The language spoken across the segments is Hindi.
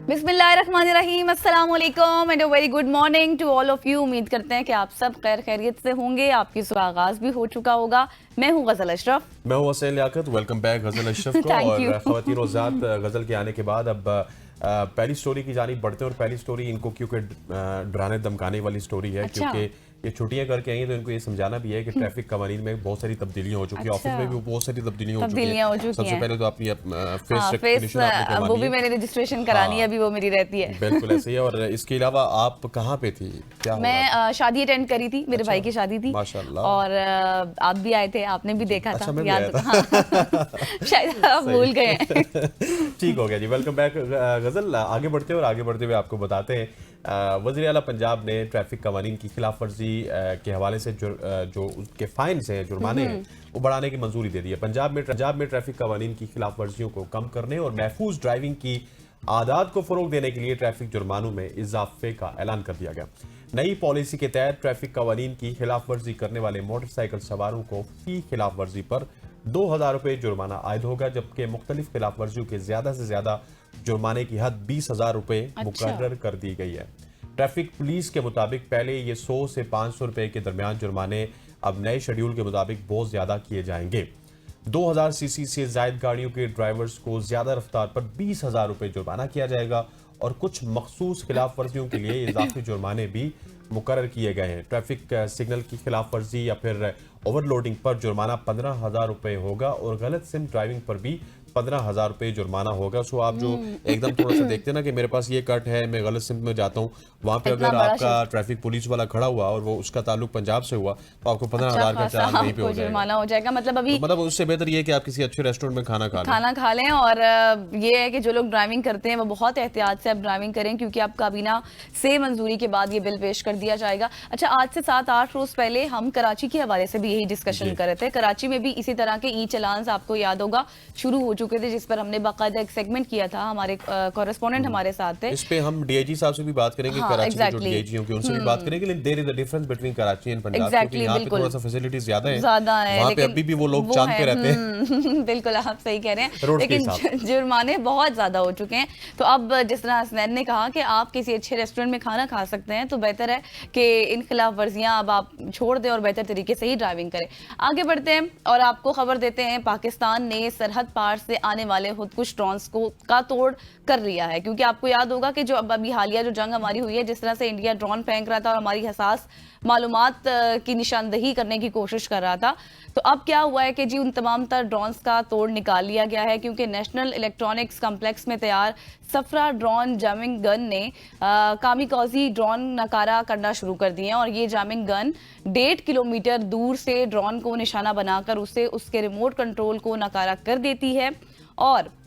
बिस्मिल्लाहिर्रहमानिर्रहीम, अस्सलाम वालेकुम and a very good morning to all of you. उम्मीद करते हैं कि आप सब खैर खैरियत से होंगे। आपकी सुबह आगाज भी हो चुका होगा। मैं हूँ गजल अशरफ। मैं हूँ वसील लियाकत। वेलकम बैक गजल अशरफ को। Thank you. और ख़वातीन और ज़ात, गजल के आने के बाद अब पहली स्टोरी की जानिब बढ़ते हैं। और पहली स्टोरी इनको क्योंकि डराने धमकाने वाली स्टोरी है, अच्छा। क्योंकि ये छुट्टियां करके आई हैं तो इनको ये समझाना भी है कि ट्रैफिक कवानीन में बहुत सारी तब्दीलियां हो चुकी हैं। अच्छा। ऑफिस में भी बहुत सारी तब्दीलियां हो चुकी तब्दीलियां हो हैं। चुकी सबसे हैं। पहले तो अपनी फेस हाँ, फेस रिकग्निशन आपने वो करवानी भी है। मैंने रजिस्ट्रेशन करानी है, हाँ, अभी वो मेरी रहती है। बिल्कुल ऐसे ही है। और इसके अलावा आप कहाँ पे थी, क्या हो रहा था? मैं शादी अटेंड करी थी, मेरे अच्छा, भाई की शादी थी। माशाल्लाह। और आप भी आए थे, आपने भी देखा अच्छा, था, मैं भी आया याद? था। हाँ। शायद आप सही। भूल गए हैं। ठीक हो गया जी। वेलकम बैक गजल। आगे बढ़ते हैं और आगे बढ़ते हुए आपको बताते हैं वज़ीर आला पंजाब ने ट्रैफिक कवानीन की खिलाफ वर्जी के हवाले से जो उसके फाइन्स हैं, जुर्माने हैं, वो बढ़ाने की मंजूरी दे दी है। पंजाब में ट्रैफिक कवानीन की खिलाफ वर्जियों को कम करने और महफूज ड्राइविंग की आदात को फरोग देने के लिए ट्रैफिक जुर्मानों में इजाफे का ऐलान कर दिया गया। नई पॉलिसी के तहत ट्रैफिक कवानीन की खिलाफ वर्जी करने वाले मोटरसाइकिल सवारों को फी खिलाफ वर्जी पर 2,000 रुपये जुर्माना आयद होगा, जबकि मुख्तलिफ खिलाफ वर्जियों के ज्यादा से ज्यादा जुर्माने की हद 20,000 रुपये मुकर्रर कर दी गई है। ट्रैफिक पुलिस के मुताबिक पहले ये 100 से 500 रुपये के दरमियान जुर्माने अब नए शेड्यूल के मुताबिक बहुत ज्यादा किए जाएंगे। 2,000 सीसी से जायद गाड़ियों के ड्राइवर्स को ज्यादा रफ्तार पर 20,000 रुपये जुर्माना किया जाएगा और कुछ मखसूस खिलाफ वर्जियों के लिए इजाफी जुर्माने भी मुकर्रर किए गए हैं। ट्रैफिक सिग्नल की खिलाफ वर्जी या फिर ओवरलोडिंग पर जुर्माना 15,000 रुपये होगा और गलत सिम ड्राइविंग पर भी 15,000 रुपये जुर्माना होगा। सो आप जो एकदम थोड़ा सा देखते हैं ना कि मेरे पास ये कट है, मैं गलत सिम में जाता हूँ, वहां पे इतना अगर बड़ा आपका ट्रैफिक पुलिस वाला खड़ा हुआ और वो उसका ताल्लुक पंजाब से हुआ तो आपको 15,000 का चार्ज वहीं पे हो जाएगा। जुर्माना हो जाएगा। मतलब अभी तो मतलब उससे बेहतर ये है कि आप किसी अच्छे रेस्टोरेंट में खाना खा लें। और ये है कि जो लोग ड्राइविंग करते हैं वो बहुत एहतियात से अब ड्राइविंग करें, क्योंकि अब काबीना से मंजूरी के बाद ये बिल पेश कर दिया जाएगा। अच्छा, आज से 7-8 रोज पहले हम कराची के हवाले से भी यही डिस्कशन कर रहे थे। कराची में भी इसी तरह के ई चलान आपको याद होगा शुरू हो चुके थे, जिस पर हमने बाकायदा एक सेगमेंट किया था। हमारे कॉरेस्पॉन्डेंट हमारे साथ थे। इस पे हम डीआईजी साहब से भी बात करेंगे, हाँ, कराची के जो exactly. डीआईजी होंगे उनसे भी बात करेंगे। लेकिन there is a difference between Karachi and Punjab, Exactly, क्योंकि यहाँ पे बिल्कुल। थोड़ा सा फैसिलिटीज ज्यादा है, वहाँ पे अभी भी वो लोग चांद पे रहते हैं। बिल्कुल, आप सही कह रहे हैं। रोड के लेकिन जुर्माने बहुत ज्यादा हो चुके हैं। तो अब जिस तरह हसनैन ने कहा कि आप किसी अच्छे रेस्टोरेंट में खाना खा सकते हैं, तो बेहतर है कि इन खिलाफ वर्जियां अब आप छोड़ दें और बेहतर तरीके से ही ड्राइविंग करें। आगे बढ़ते हैं और आपको खबर देते हैं, पाकिस्तान ने सरहद पार से आने वाले खुदकुश ड्रोन्स का तोड़ कर लिया है। क्योंकि आपको याद होगा कि जो अभी हालिया जो जंग हमारी हुई है, जिस तरह से इंडिया ड्रोन फेंक रहा था और हमारी हसास मालूमात की निशानदही करने की कोशिश कर रहा था, तो अब क्या हुआ है कि जी उन तमाम तर ड्रोन्स का तोड़ निकाल लिया गया है। क्योंकि नेशनल इलेक्ट्रॉनिक्स कम्प्लेक्स में तैयार सफरा ड्रोन जैमिंग गन ने कामिकाजी ड्रोन नकारा करना शुरू कर दिए हैं। और ये जैमिंग गन 1.5 किलोमीटर दूर से ड्रोन को निशाना बनाकर उसे उसके रिमोट कंट्रोल को नकारा कर देती है। और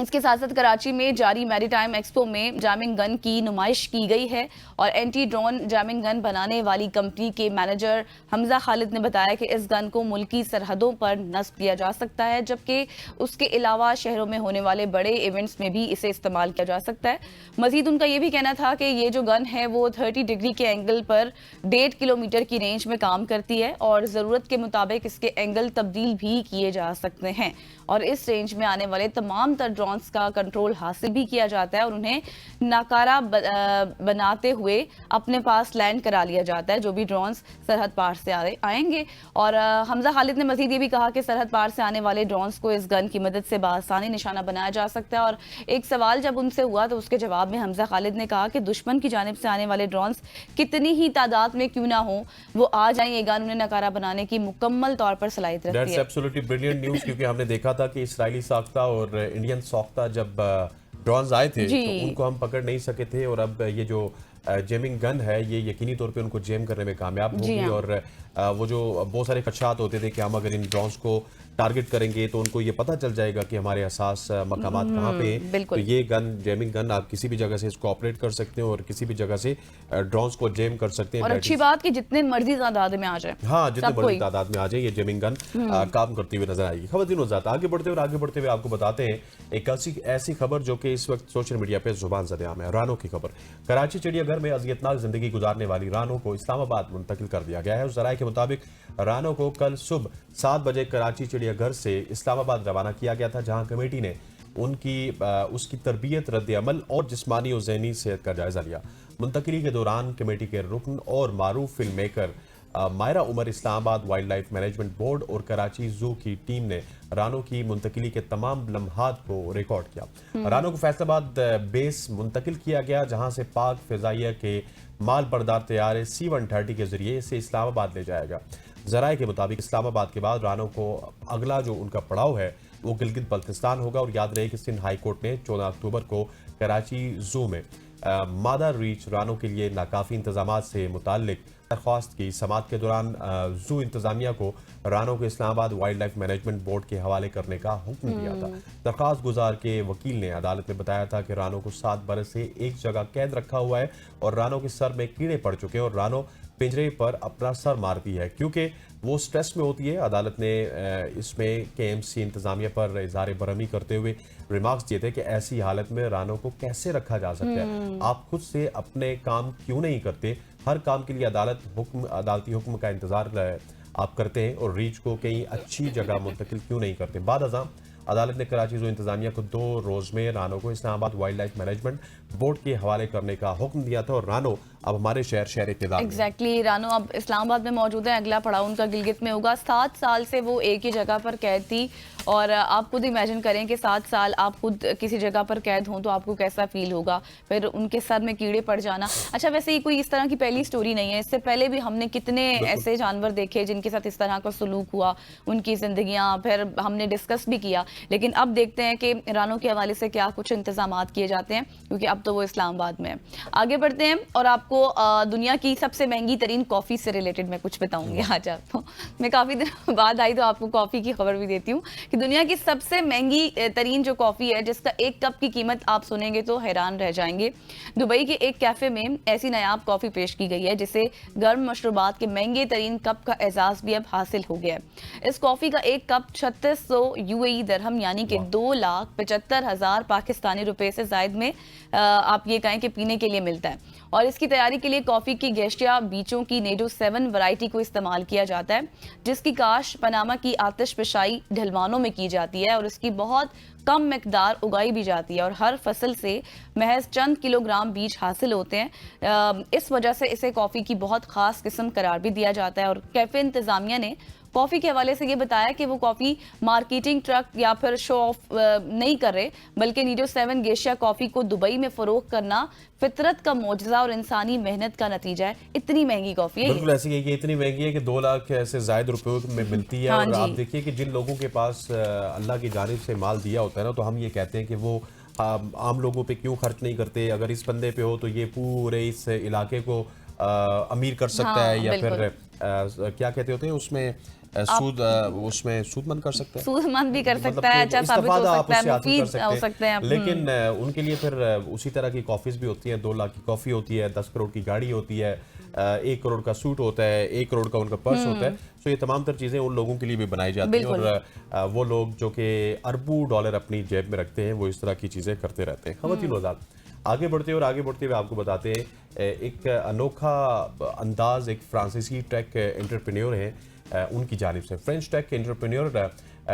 इसके साथ साथ कराची में जारी मैरीटाइम एक्सपो में जैमिंग गन की नुमाइश की गई है। और एंटी ड्रोन जैमिंग गन बनाने वाली कंपनी के मैनेजर हमजा खालिद ने बताया कि इस गन को मुल्की सरहदों पर नस्ब किया जा सकता है, जबकि उसके अलावा शहरों में होने वाले बड़े इवेंट्स में भी इसे इस्तेमाल किया जा सकता है। मजीद उनका यह भी कहना था कि ये जो गन है वो 30 डिग्री के एंगल पर 1.5 किलोमीटर की रेंज में काम करती है और ज़रूरत के मुताबिक इसके एंगल तब्दील भी किए जा सकते हैं। और इस रेंज में आने वाले तमाम तर ड्रोन्स का कंट्रोल हासिल भी किया जाता है और उन्हें नाकारा बनाते हुए अपने पास लैंड करा लिया जाता है, जो भी ड्रोन्स सरहद पार से आएंगे। और हमजा खालिद ने मजीद ये भी कहा कि सरहद पार से आने वाले ड्रोन्स को इस गन की मदद से बआसानी निशाना बनाया जा सकता है। और एक सवाल जब उनसे हुआ तो उसके जवाब में हमजा खालिद ने कहा कि दुश्मन की जानिब से आने वाले ड्रोन्स कितनी ही तादाद में क्यों ना हो, वो आ जाए, ये गन उन्हें नकारा बनाने की मुकम्मल तौर पर सलाहियत रखती है। दैट्स एब्सोल्युटली ब्रिलियंट न्यूज़, क्योंकि हमने देखा था कि इजरायली साख्ता और इंडियन साख्ता जब ड्रोन्स आए थे तो उनको हम पकड़ नहीं सके थे। और अब ये जो जेमिंग गन है ये यकीनी तौर पे उनको जेम करने में कामयाब होगी। और वो जो बहुत सारे खदशात होते थे कि हम अगर इन ड्रोन्स को टारगेट करेंगे तो उनको ये पता चल जाएगा कि हमारे हसास मकामात कहाँ पे हैं। तो ये गन, जेमिंग गन, आप किसी भी जगह से इसको ऑपरेट कर सकते हैं और किसी भी जगह से ड्रोन्स को जेम कर सकते हैं। और अच्छी बात कि जितने मर्जी तादाद में आ जाए, हाँ, जितने बड़ी तादाद में आ जाए ये जेमिंग गन काम करती हुई नजर आएगी। खबरदार हो जाता आगे बढ़ते हुए आपको बताते हैं एक ऐसी खबर जो कि इस वक्त सोशल मीडिया पे जुबान ज़द-ए-आम है। रानो की खबर। कराची चिड़ियाघर में अज़ियतनाक जिंदगी गुजारने वाली रानो को इस्लामाबाद मुंतकिल कर दिया गया है। ज़राए के मुताबिक रानो को कल सुबह 7 बजे कराची चिड़ियाघर से इस्लामाबाद रवाना किया गया था, जहां कमेटी ने उसकी तरबियत, रद्द अमल और जिस्मानी और ज़हनी सेहत का जायजा लिया। मुंतकिली के दौरान कमेटी के रुकन और मारूफ film maker Maira Umar, Islamabad wild life management board और कराची जू की टीम ने रानो की मुंतकिली के तमाम लम्हात को रिकॉर्ड किया। रानो को फैसलाबाद बेस मुंतकिल किया गया, जहां से पाक फिजाइया के माल बरदार तैयारे C-130 के जरिए इसे इस्लामाबाद ले जाएगा। जराए के मुताबिक इस्लामाबाद के बाद रानो को अगला जो उनका पड़ाव है वो गिलगित बल्तिस्तान होगा। और याद रहे कि सिंध हाई कोर्ट ने 14 अक्टूबर को कराची जू में मादा रीच रानो के लिए नाकाफी इंतजाम से मुताल्लिक दरख्वास्त की समात के दौरान जू इंतजामिया को रानो को Islamabad wild life management board के हवाले करने का हुक्म दिया था। दरख्वास्त गुजार के वकील ने अदालत में बताया था कि रानो को 7 बरस से एक जगह कैद रखा हुआ है और रानो के सर में कीड़े पड़ चुके हैं और रानो पिंजरे पर अपना सर मारती है क्योंकि वो स्ट्रेस में होती है। अदालत ने इसमें KMC इंतजामिया पर इजहार बरहमी करते हुए रिमार्क्स दिए थे कि ऐसी हालत में रानो को कैसे रखा जा सकता है, आप खुद से अपने काम क्यों नहीं करते, हर काम के लिए अदालती हुक्म का इंतजार आप करते हैं और रीच को कहीं अच्छी जगह मुंतकिल क्यों नहीं करते। बाद अज़ां अदालत ने कराची जो इंतजामिया को 2 रोज में रानो को Islamabad wild life management board के हवाले करने का हुक्म दिया था और रानो अब हमारे शहर इत्तेदाल में। एग्जैक्टली, रानो अब इस्लामाबाद में मौजूद है। अगला पड़ाव उनका गिलगित में होगा। 7 साल से वो एक ही जगह पर कैद थी और आप खुद इमेजिन करें कि 7 साल आप खुद किसी जगह पर कैद हों तो आपको कैसा फील होगा। फिर उनके सर में कीड़े पड़ जाना। अच्छा, वैसे ये कोई इस तरह की पहली स्टोरी नहीं है, इससे पहले भी हमने कितने ऐसे जानवर देखे जिनके साथ इस तरह का सलूक हुआ, उनकी जिंदगियां फिर हमने डिस्कस भी किया। लेकिन अब देखते हैं कि रानो के हवाले से क्या कुछ इंतजाम किए जाते हैं, क्योंकि अब तो वो इस्लामाबाद में है। आगे बढ़ते हैं और आपको दुनिया की सबसे महंगी तरीन कॉफ़ी से रिलेटेड मैं कुछ बताऊंगी आज आपको। मैं काफ़ी दिन बाद आई तो आपको कॉफ़ी की खबर भी देती हूँ कि दुनिया की सबसे महंगी तरीन जो कॉफ़ी है, जिसका एक कप की कीमत आप सुनेंगे तो हैरान रह जाएंगे। दुबई के एक कैफ़े में ऐसी नायाब कॉफ़ी पेश की गई है जिसे गर्म मशरूबात के महंगे तरीन कप का एजाज़ भी अब हासिल हो गया है। इस कॉफ़ी का एक कप 3600 UAE दरहम यानी कि 2,75,000 पाकिस्तानी रुपए से जायद में आप ये कहें कि पीने के लिए मिलता है। और इसकी तैयारी के लिए कॉफ़ी की गेस्टिया बीचों की नेडो 7 वैरायटी को इस्तेमाल किया जाता है, जिसकी काश पनामा की आतिशफशाई ढलवानों में की जाती है और इसकी बहुत कम मिकदार उगाई भी जाती है और हर फसल से महज चंद किलोग्राम बीज हासिल होते हैं। इस वजह से इसे कॉफ़ी की बहुत ख़ास किस्म करार भी दिया जाता है। और कैफ़े इंतज़ामिया ने कॉफ़ी के हवाले से ये बताया कि वो कॉफ़ी मार्केटिंग ट्रक या फिर शो ऑफ नहीं कर रहे, बल्कि नीडो 7 गेशिया कॉफ़ी को दुबई में फ़रोग़ करना फितरत का मौजज़ा और इंसानी मेहनत का नतीजा है। इतनी महंगी कॉफ़ी है, बिल्कुल ऐसी है कि इतनी महंगी है कि 2 लाख से ज़ायद रुपयों में मिलती है। और आप देखिए कि जिन लोगों के पास अल्लाह की जानिब से माल दिया होता है ना, तो हम ये कहते हैं कि वो आम लोगों पे क्यों खर्च नहीं करते। अगर इस बंदे पे हो तो ये पूरे इस इलाके को अमीर कर सकता है, या फिर क्या कहते होते हैं उसमें उसमें सूदमंद कर सकते हैं, सूदमंद भी कर सकता है, अच्छा साबित हो सकता है, मुफीद हो सकते हैं। लेकिन उनके लिए फिर उसी तरह की कॉफीज भी होती हैं। 2 लाख की कॉफी होती है, 10 करोड़ की गाड़ी होती है, 1 करोड़ का सूट होता है, 1 करोड़ का उनका पर्स होता है। तो ये तमाम तर चीजें उन लोगों के लिए भी बनाई जाती हैं और वो लोग जो कि अरबों डॉलर अपनी जेब में रखते हैं वो इस तरह की चीजें करते रहते हैं। ख़वातीन व हज़रात, आगे बढ़ते हुए आपको बताते हैं एक अनोखा अंदाज एक फ्रांसीसी टेक एंटरप्रेन्योर है उनकी जानिब से। फ्रेंच टेक एंटरप्रेन्योर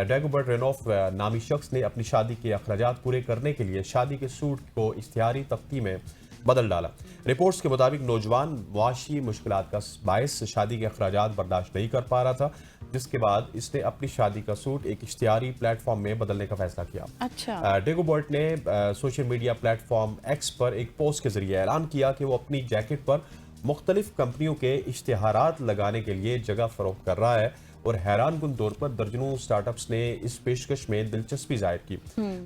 डैगोबर्ट रेनॉफ नामी शख्स ने अपनी शादी के अखराजात पूरे करने के लिए शादी के सूट को इख्तियारी तख्ती में बदल डाला। रिपोर्ट्स के मुताबिक नौजवान मुआशी मुश्किलात का बायस शादी के अखराजात बर्दाश्त नहीं कर पा रहा था, जिसके बाद इसने अपनी शादी का सूट एक इख्तियारी प्लेटफॉर्म में बदलने का फैसला किया। अच्छा। डेगोबर्ट ने सोशल मीडिया प्लेटफॉर्म एक्स पर एक पोस्ट के जरिए ऐलान किया कि वो अपनी जैकेट पर मुख्तलिफ कंपनियों के इश्तिहारात लगाने के लिए जगह फरोख्त कर रहा है और हैरानकुन तौर पर दर्जनों स्टार्टअप्स ने इस पेशकश में दिलचस्पी जाहिर की।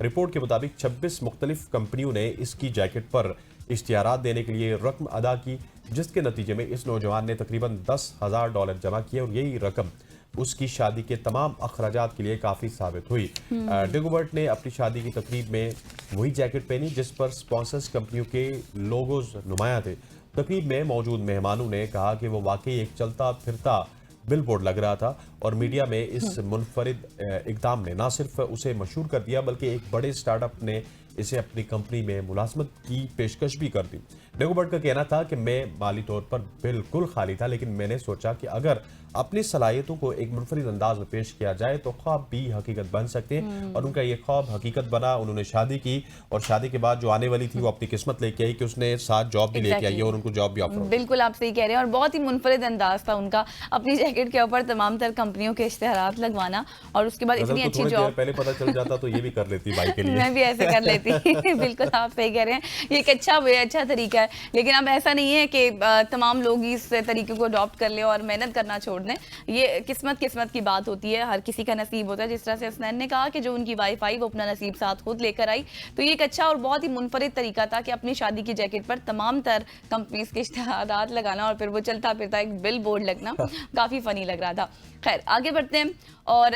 रिपोर्ट के मुताबिक 26 मुख्तलिफ कंपनियों ने इसकी जैकेट पर इश्तिहारात देने के लिए रकम अदा की, जिसके नतीजे में इस नौजवान ने तकरीबन $10,000 जमा किए और यही रकम उसकी शादी के तमाम अखराजात के लिए काफ़ी साबित हुई। डेगोबर्ट ने अपनी शादी की तकरीब में वही जैकेट पहनी जिस पर स्पॉन्सर्स कंपनियों के लोगोज नुमाया थे। तकरीब में मौजूद मेहमानों ने कहा कि वो वाकई एक चलता फिरता बिलबोर्ड लग रहा था और मीडिया में इस मुनफरिद इक़दाम ने न सिर्फ उसे मशहूर कर दिया बल्कि एक बड़े स्टार्टअप ने इसे अपनी कंपनी में मुलाजमत की पेशकश भी कर दी। डेगोबर्ट का कहना था कि मैं माली तौर पर बिल्कुल खाली था, लेकिन मैंने सोचा कि अगर अपनी सलाहियतों को एक मुनफरिद अंदाज में पेश किया जाए तो ख्वाब भी हकीकत बन सकते हैं, और उनका ये ख्वाब हकीकत बना। उन्होंने शादी की और शादी के बाद जो आने वाली थी वो अपनी किस्मत लेके आई कि उसने साथ जॉब भी लेके आई है और उनको जॉब भी ऑफर। बिल्कुल आप सही कह रहे हैं, और बहुत ही मुनफरिद अंदाज था उनका अपनी जैकेट के ऊपर तमाम तर कंपनियों के इश्तिहारात लगवाना, और उसके बाद इतनी अच्छी जॉब। पहले पता चल जाता तो ये भी कर लेती भाई के लिए। मैं भी ऐसे कर लेती। बिल्कुल आप सही कह रहे हैं, ये एक अच्छा वे अच्छा तरीका है, लेकिन अब ऐसा नहीं है कि तमाम लोग इस तरीके को अडॉप्ट कर ले और मेहनत करना छोड़ दें। ये किस्मत की बात होती है, हर किसी का नसीब होता है। जिस तरह से हसनैन ने कहा कि जो उनकी वाइफ आई वो अपना नसीब साथ खुद लेकर आई, तो ये एक अच्छा और बहुत ही मुनफरिद तरीका था कि अपनी शादी की जैकेट पर तमाम तर कंपनीज के इश्तिहारात लगाना और फिर वो चलता फिरता एक बिल बोर्ड लगना काफी फनी लग रहा था। खैर आगे बढ़ते हैं, और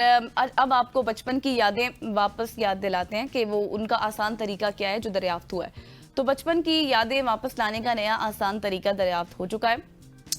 अब आपको बचपन की यादें वापस याद दिलाते हैं कि वो उनका आसान तरीका क्या है जो दरियाफ्त हुआ है। तो बचपन की यादें वापस लाने का नया आसान तरीका दरियाफ्त हो चुका है।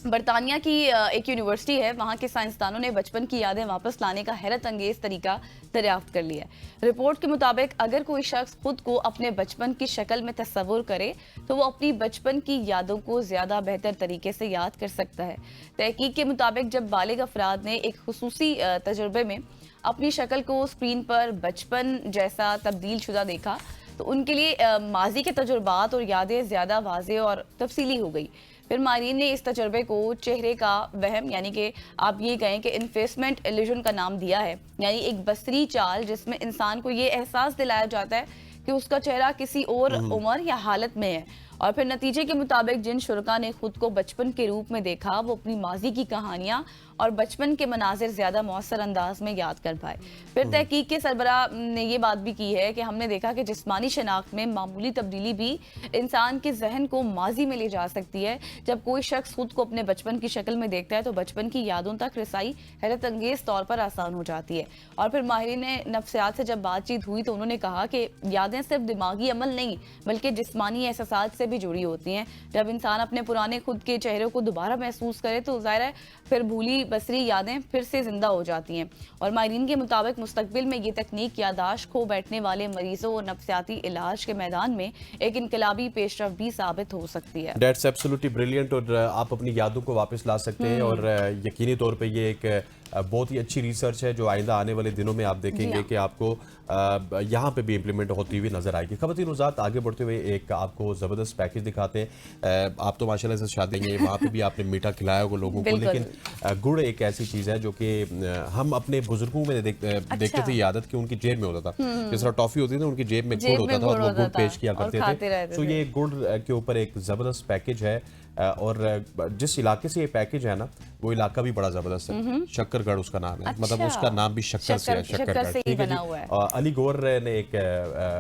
बरतानिया की एक यूनिवर्सिटी है, वहाँ के साइंसदानों ने बचपन की यादें वापस लाने का हैरत अंगेज तरीका दरियाफ्त कर लिया है। रिपोर्ट के मुताबिक अगर कोई शख्स खुद को अपने बचपन की शक्ल में तस्वुर करे तो वो अपनी बचपन की यादों को ज्यादा बेहतर तरीके से याद कर सकता है। तहकीक के मुताबिक जब बालिग अफराद ने एक खुसूसी तजुर्बे में अपनी शक्ल को स्क्रीन पर बचपन जैसा तब्दील शुदा देखा तो उनके लिए माजी के तजुर्बात और यादें ज्यादा वाज़ेह और तफसीली हो गई। फिर माहिरीन ने इस तजर्बे को चेहरे का वहम, यानी कि आप ये कहें कि इन्फेसमेंट इल्यूजन का नाम दिया है, यानी एक बसरी चाल जिसमें इंसान को ये एहसास दिलाया जाता है कि उसका चेहरा किसी और उम्र या हालत में है। और फिर नतीजे के मुताबिक जिन शुरका ने खुद को बचपन के रूप में देखा वो अपनी माजी की कहानियां और बचपन के मनाजिर ज्यादा मौसर अंदाज में याद कर पाए। फिर तहकीक के सरबरा ने ये बात भी की है कि हमने देखा कि जिस्मानी शनाख्त में मामूली तब्दीली भी इंसान के जहन को माजी में ले जा सकती है। जब कोई शख्स खुद को अपने बचपन की शक्ल में देखता है तो बचपन की यादों तक रसाई हैरत अंगेज तौर पर आसान हो जाती है। और फिर माहिरीन ने नफ्सियात से जब बातचीत हुई तो उन्होंने कहा कि यादें सिर्फ दिमागी अमल नहीं बल्कि जिस्मानी एहसास से भी जुड़ी होती हैं। जब इंसान अपने पुराने खुद के चेहरे को दोबारा महसूस करे तो जाहिर है फिर भूली बसरी यादें फिर से जिंदा हो जाती हैं। और माहिरीन के मुताबिक मुस्तकबिल में ये तकनीक यादाश्त खो बैठने वाले मरीजों और नफ्सियाती इलाज के मैदान में एक इनकलाबी पेशरफ भी साबित हो सकती है। दैट्स एब्सोल्युटली ब्रिलियंट, और आप अपनी यादों को वापस ला सकते हैं, और यकीनी तौर पे ये एक बहुत ही अच्छी रिसर्च है जो आइंदा आने वाले दिनों में आप देखेंगे कि आपको यहाँ पे भी इम्प्लीमेंट होती हुई नजर आएगी। ख़वातीन उज़ात, आगे बढ़ते हुए एक आपको ज़बरदस्त पैकेज दिखाते हैं। आप तो माशाल्लाह से शादी में वहाँ पे भी आपने मीठा खिलाया होगा लोगों को, लेकिन गुड़ एक ऐसी चीज़ है जो कि हम अपने बुजुर्गों में देखते थे, ये आदत कि उनकी जेब में होता था। जिस तरह टॉफी होती थी उनकी जेब में गुड़ होता था और वो गुड़ पेश किया करते थे। तो ये गुड़ के ऊपर एक ज़बरदस्त पैकेज है, और जिस इलाके से ये पैकेज है ना वो इलाका भी बड़ा जबरदस्त है। शक्करगढ़ उसका नाम है। मतलब उसका नाम भी शक्कर से है, शक्करगढ़। ठीक है जी। अली गौर ने एक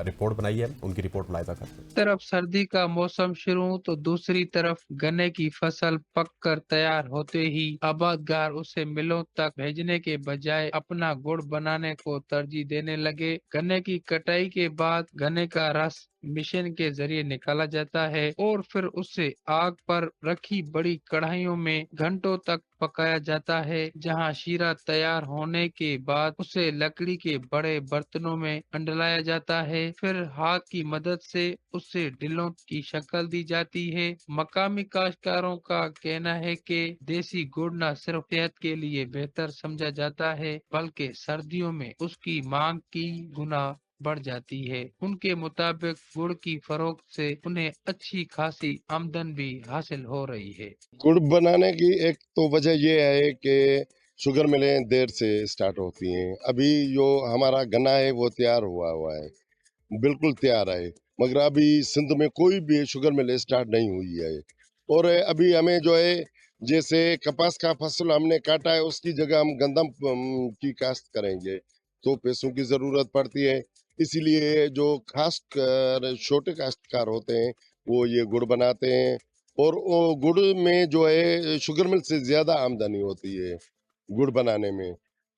रिपोर्ट बनाई है, उनकी रिपोर्ट मुलाहिजा करते हैं। तरफ सर्दी का मौसम शुरू तो दूसरी तरफ गन्ने की फसल पक कर तैयार होते ही आबादगार उसे मिलों तक भेजने के बजाय अपना गुड़ बनाने को तरजीह देने लगे। गन्ने की कटाई के बाद गन्ने का रस मिशन के जरिए निकाला जाता है और फिर उसे आग पर रखी बड़ी कढ़ाइयों में घंटों तक पकाया जाता है, जहां शीरा तैयार होने के बाद उसे लकड़ी के बड़े बर्तनों में अंडलाया जाता है। फिर हाथ की मदद से उसे डिलों की शक्ल दी जाती है। मकामी काश्तकारों का कहना है कि देसी गुड़ न सिर्फ सेहत के लिए बेहतर समझा जाता है बल्कि सर्दियों में उसकी मांग की गुना बढ़ जाती है। उनके मुताबिक गुड़ की फरोख्त से उन्हें अच्छी खासी आमदन भी हासिल हो रही है। गुड़ बनाने की एक तो वजह ये है कि शुगर मिलें देर से स्टार्ट होती हैं। अभी जो हमारा गन्ना है वो तैयार हुआ है, बिल्कुल तैयार है, मगर अभी सिंध में कोई भी शुगर मिल स्टार्ट नहीं हुई है। और अभी हमें जो है जैसे कपास का फसल हमने काटा है उसकी जगह हम गंदम की काश्त करेंगे तो पैसों की ज़रूरत पड़ती है। इसीलिए जो खास कर छोटे काश्तकार होते हैं वो ये गुड़ बनाते हैं, और वो गुड़ में जो है शुगर मिल से ज़्यादा आमदनी होती है गुड़ बनाने में।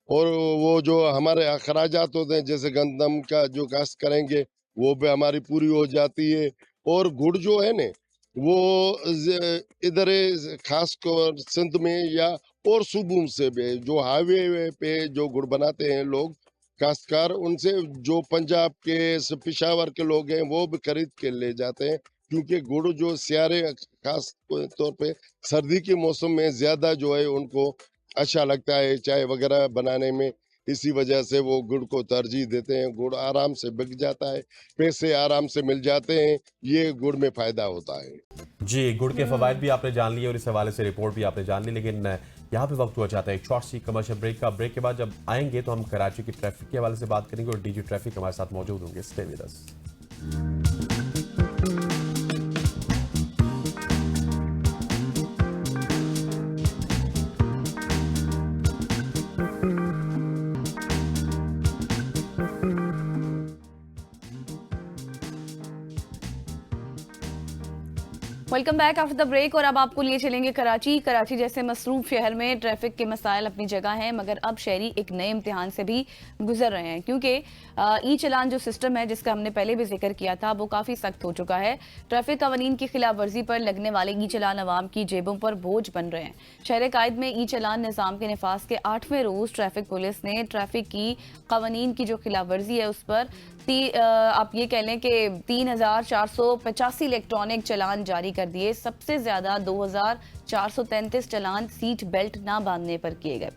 और वो जो हमारे अखराजात होते हैं जैसे गंदम का जो काश्त करेंगे वो भी हमारी पूरी हो जाती है। और गुड़ जो है न वो इधर खास कर सिंध में या और सूबों से भी जो हाईवे पे जो गुड़ बनाते हैं लोग काश्तकार उनसे जो पंजाब के पेशावर के लोग हैं वो भी खरीद के ले जाते हैं, क्योंकि गुड़ जो सियारे खास तौर पे सर्दी के मौसम में ज्यादा जो है उनको अच्छा लगता है चाय वगैरह बनाने में। इसी वजह से वो गुड़ को तरजीह देते हैं। गुड़ आराम से बिक जाता है, पैसे आराम से मिल जाते हैं, ये गुड़ में फायदा होता है। जी, गुड़ के फवायद भी आपने जान लिए और इस हवाले से रिपोर्ट भी आपने जान ली, लेकिन यहाँ पे वक्त हुआ चाहता है एक शॉर्ट सी कमर्शियल ब्रेक का। ब्रेक के बाद जब आएंगे तो हम कराची की ट्रैफिक के हवाले से बात करेंगे और डीजी ट्रैफिक हमारे साथ मौजूद होंगे। Stay with us. Welcome back after the break. और अब आपको लिए चलेंगे कराची जैसे मसरूफ शहर में ट्रैफिक के मसाइल अपनी जगह हैं, मगर अब शहरी एक नए इम्तिहान से भी गुजर रहे हैं, क्योंकि ई चलान जो सिस्टम है जिसका हमने पहले भी जिक्र किया था वो काफ़ी सख्त हो चुका है। ट्रैफिक कवानीन की खिलाफ वर्जी पर लगने वाले ई चलान अवाम की जेबों पर बोझ बन रहे हैं। शहर कायद में ई चलान निज़ाम के नफाज के 8वें रोज़ ट्रैफिक पुलिस ने ट्रैफिक की कवानीन की जो खिलाफ वर्जी है उस पर आप ये कह लें कि 3,485 इलेक्ट्रॉनिक चलान जारी कर दिए। सबसे ज्यादा 2,433 चलान सीट बेल्ट ना बांधने पर किए गए।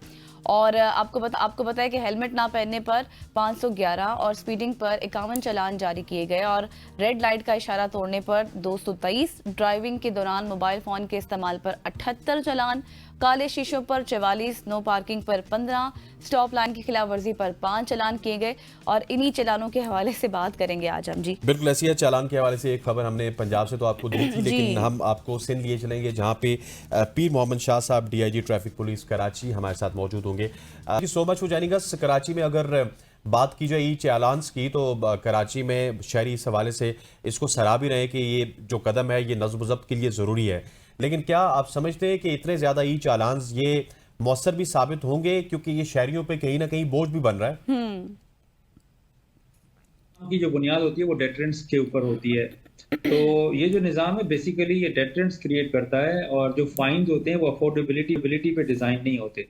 और आपको पता है कि हेलमेट ना पहनने पर 511 और स्पीडिंग पर 51 चलान जारी किए गए और रेड लाइट का इशारा तोड़ने पर 223, ड्राइविंग के दौरान मोबाइल फोन के इस्तेमाल पर 78 चलान, काले शीशों पर 44, नो पार्किंग पर 15, स्टॉप लाइन की खिलाफ वर्जी पर 5 चलान किए गए। और इन्हीं चलानों के हवाले से बात करेंगे आज हम। जी बिल्कुल ऐसी है। चालान के हवाले से एक खबर हमने पंजाब से तो आपको दी थी, लेकिन हम आपको सिंध लिए चलेंगे जहां पे पीर मोहम्मद शाह साहब डीआईजी ट्रैफिक पुलिस कराची हमारे साथ मौजूद होंगे। Thank you so much for joining अस। कराची में अगर बात की जाए ई चालान्स की तो कराची में शहरी इस हवाले से इसको सराह भी रहे कि ये जो कदम है ये नज़्म ज़ब्त के लिए ज़रूरी है, लेकिन क्या आप समझते हैं कि इतने ज़्यादा ई चालान्स ये मौसर भी साबित होंगे, क्योंकि ये शहरियों पे कहीं ना कहीं बोझ भी बन रहा है? की जो बुनियाद होती है वो डेटरेंट्स के ऊपर होती है। तो ये जो निज़ाम है बेसिकली ये डेटरेंट्स क्रिएट करता है, और जो फाइन्स होते हैं वो अफोर्डेबिलिटी पे डिज़ाइन नहीं होते।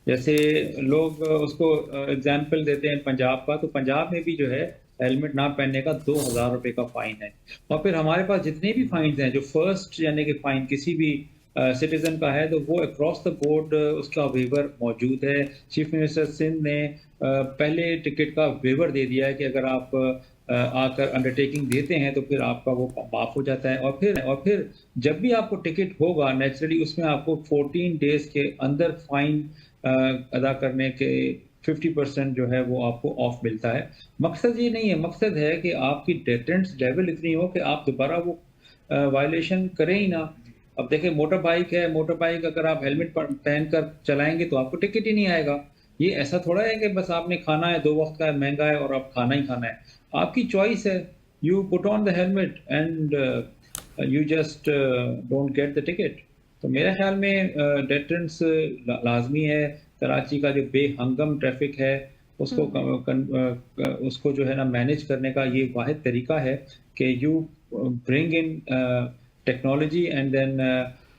जैसे लोग उसको एग्जाम्पल देते हैं पंजाब का, तो पंजाब में भी जो है हेलमेट ना पहनने का 2,000 रुपये का फाइन है। और फिर हमारे पास जितने भी फाइन्स हैं जो फर्स्ट यानी कि फाइन किसी भी सिटीजन का है, तो वो अक्रॉस द बोर्ड उसका वेवर मौजूद है। चीफ मिनिस्टर सिंध ने पहले टिकट का वेवर दे दिया है कि अगर आप आकर अंडरटेकिंग देते हैं तो फिर आपका वो माफ हो जाता है। और फिर जब भी आपको टिकट होगा नेचुरली उसमें आपको 14 डेज के अंदर फाइन अदा करने के 50% जो है वो आपको ऑफ मिलता है। मकसद ये नहीं है, मकसद है कि आपकी डेटरेंस लेवल इतनी हो कि आप दोबारा वो वायलेशन करें ही ना। अब देखें मोटर बाइक है, मोटर बाइक अगर आप हेलमेट पहन कर चलाएंगे तो आपको टिकट ही नहीं आएगा। ये ऐसा थोड़ा है कि बस आपने खाना है, 2 वक्त का है, महंगा है और आप खाना ही खाना है। आपकी चॉइस है, you put on the helmet and you just don't get the ticket. तो मेरे ख्याल में डेटरेंस लाजमी है। कराची का जो बेहंगम ट्रैफिक है उसको जो है ना मैनेज करने का ये वाहिद तरीका है कि you bring in technology and then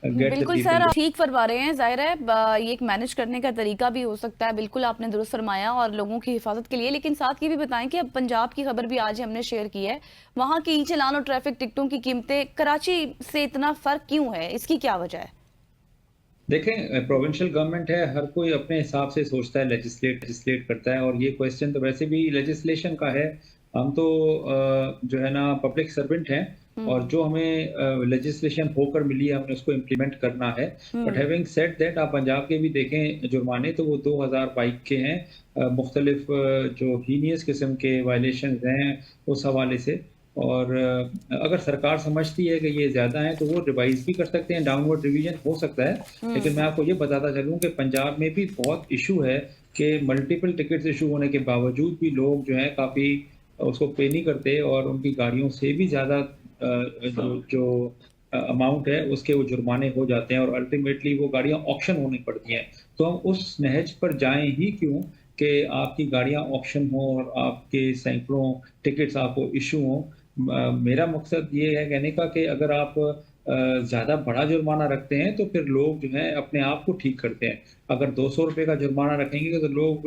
बिल्कुल सर, आप ठीक फरमा रहे हैं। जाहिर है ये एक मैनेज करने का तरीका भी हो सकता है, बिल्कुल आपने दुरुस्त फरमाया, और लोगों की हिफाजत के लिए। लेकिन साथ ये भी बताएं कि अब पंजाब की खबर भी आज हमने शेयर की है, वहाँ की ई चलान और ट्रैफिक टिकटों की कीमतें कराची से इतना फर्क क्यों है, इसकी क्या वजह है? देखें प्रोविंशियल गवर्नमेंट है, हर कोई अपने हिसाब से सोचता है, लेजिस्लेट करता है, और ये क्वेश्चन तो वैसे भी लेजिस्लेशन का है। हम तो जो है ना पब्लिक सर्वेंट हैं, और जो हमें लेजिस्लेशन होकर मिली है हमने उसको इम्प्लीमेंट करना है। बट हैविंग सेड दैट आप पंजाब के भी देखें जुर्माने तो वो 2000 बाइक के हैं। मुख्तलिफ जो हीनियस किस्म के वायलेशन हैं उस हवाले से, और अगर सरकार समझती है कि ये ज्यादा है तो वो रिवाइज भी कर सकते हैं, डाउनवर्ड रिवीजन हो सकता है। लेकिन मैं आपको ये बताता चलूं कि पंजाब में भी बहुत इशू है कि मल्टीपल टिकट्स इशू होने के बावजूद भी लोग जो है काफी उसको पे नहीं करते, और उनकी गाड़ियों से भी ज्यादा जो अमाउंट है उसके वो जुर्माने हो जाते हैं, और अल्टीमेटली वो गाड़ियां ऑक्शन होनी पड़ती हैं। तो हम उस नहज पर जाएं ही क्यों कि आपकी गाड़ियां ऑक्शन हो और आपके सैकड़ों टिकट्स आपको इशू हो। मेरा मकसद ये है कहने का कि अगर आप ज़्यादा बड़ा जुर्माना रखते हैं तो फिर लोग जो है अपने आप को ठीक करते हैं। अगर 200 रुपए का जुर्माना रखेंगे तो लोग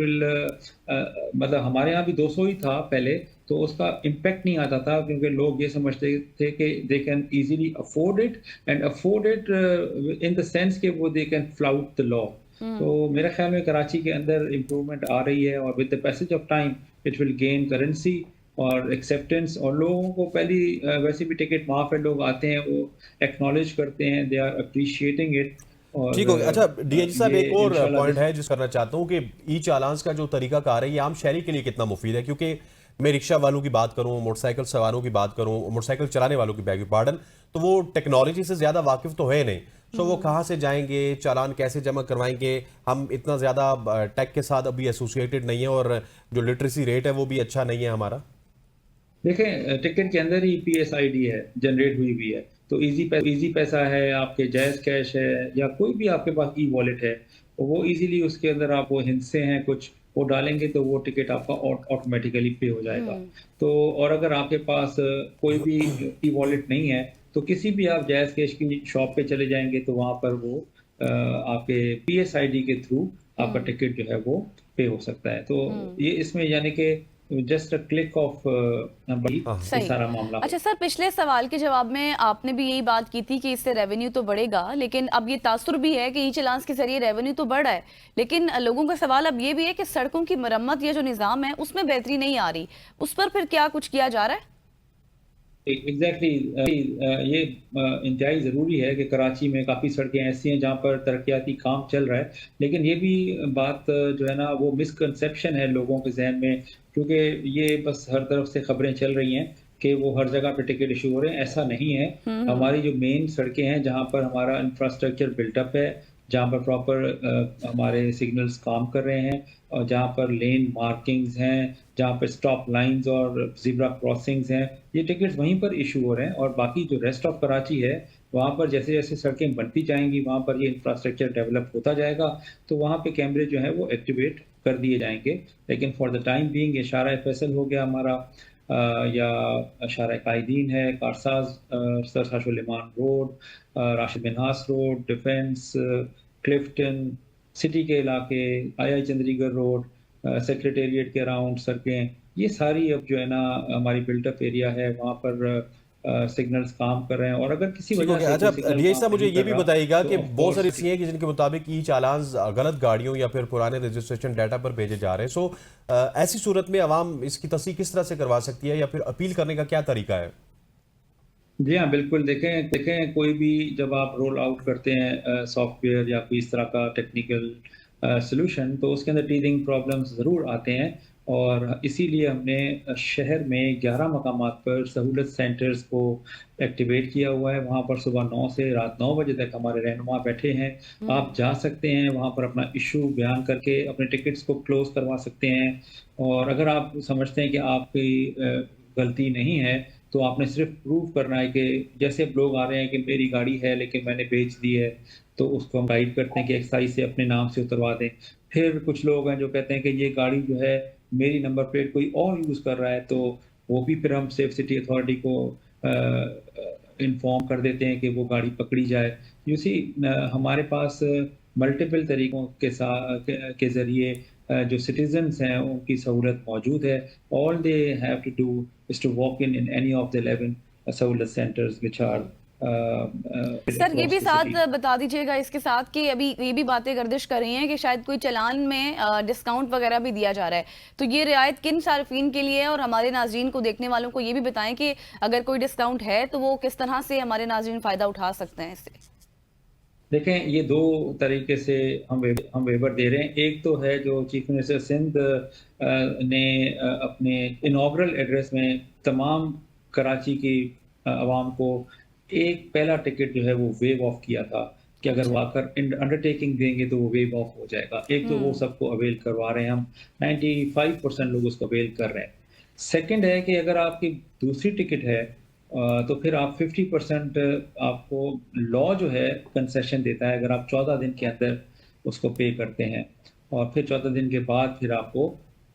मतलब हमारे यहाँ भी 200 ही था पहले, तो उसका इम्पैक्ट नहीं आता था क्योंकि लोग ये समझते थे कि they can easily afford it and afford it in the sense कि वो they can flout the law. तो मेरे ख्याल में कराची के अंदर इम्प्रूवमेंट आ रही है और with the passage of time it will gain currency और एक्सेप्टेंस और लोगों को पहली वैसे भी टिकट माफ है, लोग आते हैं वो एक्नॉलेज करते हैं, दे आर अप्रिशिएटिंग इट। और ठीक हो गया। अच्छा डीएजी साहब, ये एक और इंशाल्लाह पॉइंट है जिस करना चाहता हूँ कि ई चालान का जो तरीका कार है ये आम शहरी के लिए कितना मुफीद है, क्योंकि मैं रिक्शा वालों की बात करूं, मोटरसाइकिल सवारों की बात करूं, मोटरसाइकिल चलाने वालों की बैग पार्डन, तो वो टेक्नोलॉजी से ज़्यादा वाकिफ तो है नहीं। सो वो कहाँ से जाएंगे, चालान कैसे जमा करवाएंगे, हम इतना ज़्यादा टेक के साथ अभी एसोसिएटेड नहीं है और जो लिटरेसी रेट है वो भी अच्छा नहीं है हमारा। देखें टिकट के अंदर ही PSID है, जनरेट हुई हुई है, तो इजी पैसा है, आपके जायज़ कैश है या कोई भी आपके पास ई वॉलेट है, तो वो इजीली उसके अंदर आप वो हिस्से हैं कुछ वो डालेंगे तो वो टिकट आपका ऑटोमेटिकली पे हो जाएगा। तो और अगर आपके पास कोई भी ई वॉलेट नहीं है तो किसी भी आप जायज़ कैश की शॉप पे चले जाएंगे तो वहाँ पर वो आपके PSID के थ्रू आपका टिकट जो है वो पे हो सकता है। तो ये इसमें यानी कि जस्ट अ क्लिक ऑफ ये सही। सारा मामला। अच्छा सर, पिछले सवाल के जवाब में आपने भी यही बात की थी कि इससे रेवेन्यू तो बढ़ेगा, लेकिन अब ये तासुर भी है कि ई चालान के जरिए रेवेन्यू तो बढ़ रहा है, लेकिन लोगों का सवाल अब ये भी है कि सड़कों की मरम्मत या जो निज़ाम है उसमें बेहतरी नहीं आ रही, उस पर फिर क्या कुछ किया जा रहा है? एग्जैक्टली ये इंतहाई ज़रूरी है कि कराची में काफ़ी सड़कें ऐसी हैं जहाँ पर तरक्याती काम चल रहा है, लेकिन ये भी बात जो है ना वो मिसकंसेप्शन है लोगों के जहन में, क्योंकि ये बस हर तरफ से खबरें चल रही हैं कि वो हर जगह पे टिकट इशू हो रहे हैं। ऐसा नहीं है। हमारी जो मेन सड़कें हैं जहाँ पर हमारा इंफ्रास्ट्रक्चर बिल्टअप है, जहाँ पर प्रॉपर हमारे सिग्नल्स काम कर रहे हैं और जहाँ पर लेन मार्किंग्स हैं, जहाँ पर स्टॉप लाइंस और ज़ीब्रा क्रॉसिंग्स हैं, ये टिकट्स वहीं पर इशू हो रहे हैं। और बाकी जो रेस्ट ऑफ कराची है वहाँ पर जैसे जैसे सड़कें बनती जाएंगी वहाँ पर ये इंफ्रास्ट्रक्चर डेवलप होता जाएगा, तो वहाँ पे कैमरे जो है वो एक्टिवेट कर दिए जाएंगे। लेकिन फॉर द टाइम बीइंग ये शारा फैसल हो गया हमारा या शारा कायदीन है, कारसाज सरसा Suleman road, Rashid Minhas road, defence, Clifton, city के इलाके, आई चंद्रीगढ़ रोड, सेक्रेटेरिएट के अराउंड सड़कें, ये सारी अब जो है ना हमारी बिल्टअप एरिया है वहाँ पर सिग्नल्स काम कर रहे हैं। और अगर किसी ठीक हो वजह गया। से अच्छा कोई सिग्नल डीएजी काम साहब, मुझे नहीं ये कर भी रहा बताइएगा तो कि ऑफ बहुत सारी कोर्स ऐसी हैं कि जिनके मुताबिक ई चालान गलत गाड़ियों या फिर पुराने रजिस्ट्रेशन डाटा पर भेजे जा रहे हैं। सो ऐसी सूरत में आवाम इसकी तस्दीक किस तरह से करवा सकती है या फिर अपील करने का क्या तरीका है? जी हाँ, बिल्कुल। देखें कोई भी जब आप रोल आउट करते हैं सॉफ्टवेयर या कोई इस तरह का टेक्निकल सॉल्यूशन तो उसके अंदर टीथिंग प्रॉब्लम्स ज़रूर आते हैं और इसीलिए हमने शहर में 11 मकामात पर सहूलत सेंटर्स को एक्टिवेट किया हुआ है। वहाँ पर सुबह 9 से रात 9 बजे तक हमारे रहनुमा बैठे हैं। आप जा सकते हैं वहाँ पर अपना इशू बयान करके अपने टिकट्स को क्लोज करवा सकते हैं। और अगर आप समझते हैं कि आपकी गलती नहीं है तो आपने सिर्फ प्रूव करना है कि जैसे अब लोग आ रहे हैं कि मेरी गाड़ी है लेकिन मैंने बेच दी है, तो उसको हम गाइड करते हैं कि एक्साइज से अपने नाम से उतरवा दें। फिर कुछ लोग हैं जो कहते हैं कि ये गाड़ी जो है मेरी नंबर प्लेट कोई और यूज़ कर रहा है, तो वो भी फिर हम सेफ सिटी अथॉरिटी को इन्फॉर्म कर देते हैं कि वो गाड़ी पकड़ी जाए। यू सी हमारे पास मल्टीपल तरीकों के साथ के ज़रिए जो सिटीजन्स हैं उनकी सहूलत मौजूद है। All they have to do is to walk in any of the 11 सहूलत सेंटर्स व्हिच आर सर ये भी साथ बता दीजिएगा इसके साथ कि अभी ये भी बातें गर्दिश कर रही हैं कि शायद कोई चालान में डिस्काउंट वगैरह भी दिया जा रहा है, तो ये रियायत किन सार्फिन के लिए है? और हमारे नाजरीन को, देखने वालों को ये भी बताएं कि अगर कोई डिस्काउंट है तो वो किस तरह से हमारे नाजरीन फ़ायदा उठा सकते हैं इससे। देखें ये दो तरीके से हम वेवर दे रहे हैं। एक तो है जो चीफ मिनिस्टर सिंध ने अपने इनॉग्रल एड्रेस में तमाम कराची की आवाम को एक पहला टिकट जो है वो वेव ऑफ किया था कि अगर वो आकर अंडरटेकिंग देंगे तो वो वेव ऑफ हो जाएगा। एक तो वो सबको अवेल करवा रहे हैं हम, 95% लोग उसको अवेल कर रहे हैं। सेकंड है कि अगर आपकी दूसरी टिकट है तो फिर आप 50% आपको लॉ जो है कंसेशन देता है अगर आप 14 दिन के अंदर उसको पे करते हैं, और फिर 14 दिन के बाद फिर आपको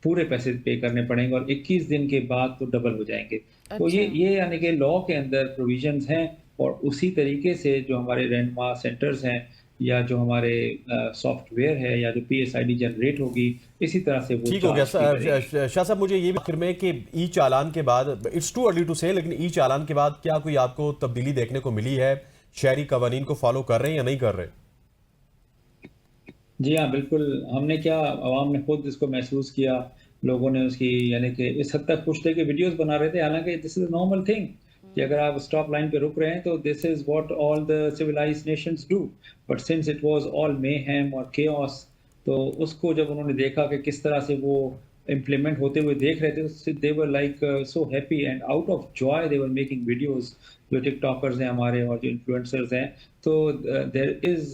पूरे पैसे पे करने पड़ेंगे और 21 दिन के बाद तो डबल हो जाएंगे। तो ये यानी कि लॉ के अंदर प्रोविजंस हैं और उसी तरीके से जो हमारे लैंडमार्क सेंटर्स हैं या जो हमारे सॉफ्टवेयर है या जो PSID जनरेट होगी, इसी तरह से वो ठीक हो गया चार्ज भी करेगी। शाह साहब, मुझे ये भी आखिर में कि ई चालान के बाद, इट्स टू अर्ली टू से, लेकिन ई चालान के बाद क्या कोई आपको तब्दीली देखने को मिली है? शहरी कवानीन को फॉलो कर रहे हैं या नहीं कर रहे? जी हाँ, बिल्कुल। हमने क्या, आवाम ने खुद इसको महसूस किया, लोगों ने उसकी यानी कि इस हद तक खुश थे कि वीडियोस बना रहे थे, हालांकि this is a normal thing कि अगर आप स्टॉप लाइन पे रुक रहे हैं तो this is what all the civilised nations do, but since it was all mayhem और केओस, तो उसको जब उन्होंने देखा कि किस तरह से वो इम्प्लीमेंट होते हुए देख रहे थे, they were like so happy and out of joy they were making videos. जो टिकटॉकर्स हैं हमारे और जो इन्फ्लुएंसर्स हैं, तो there is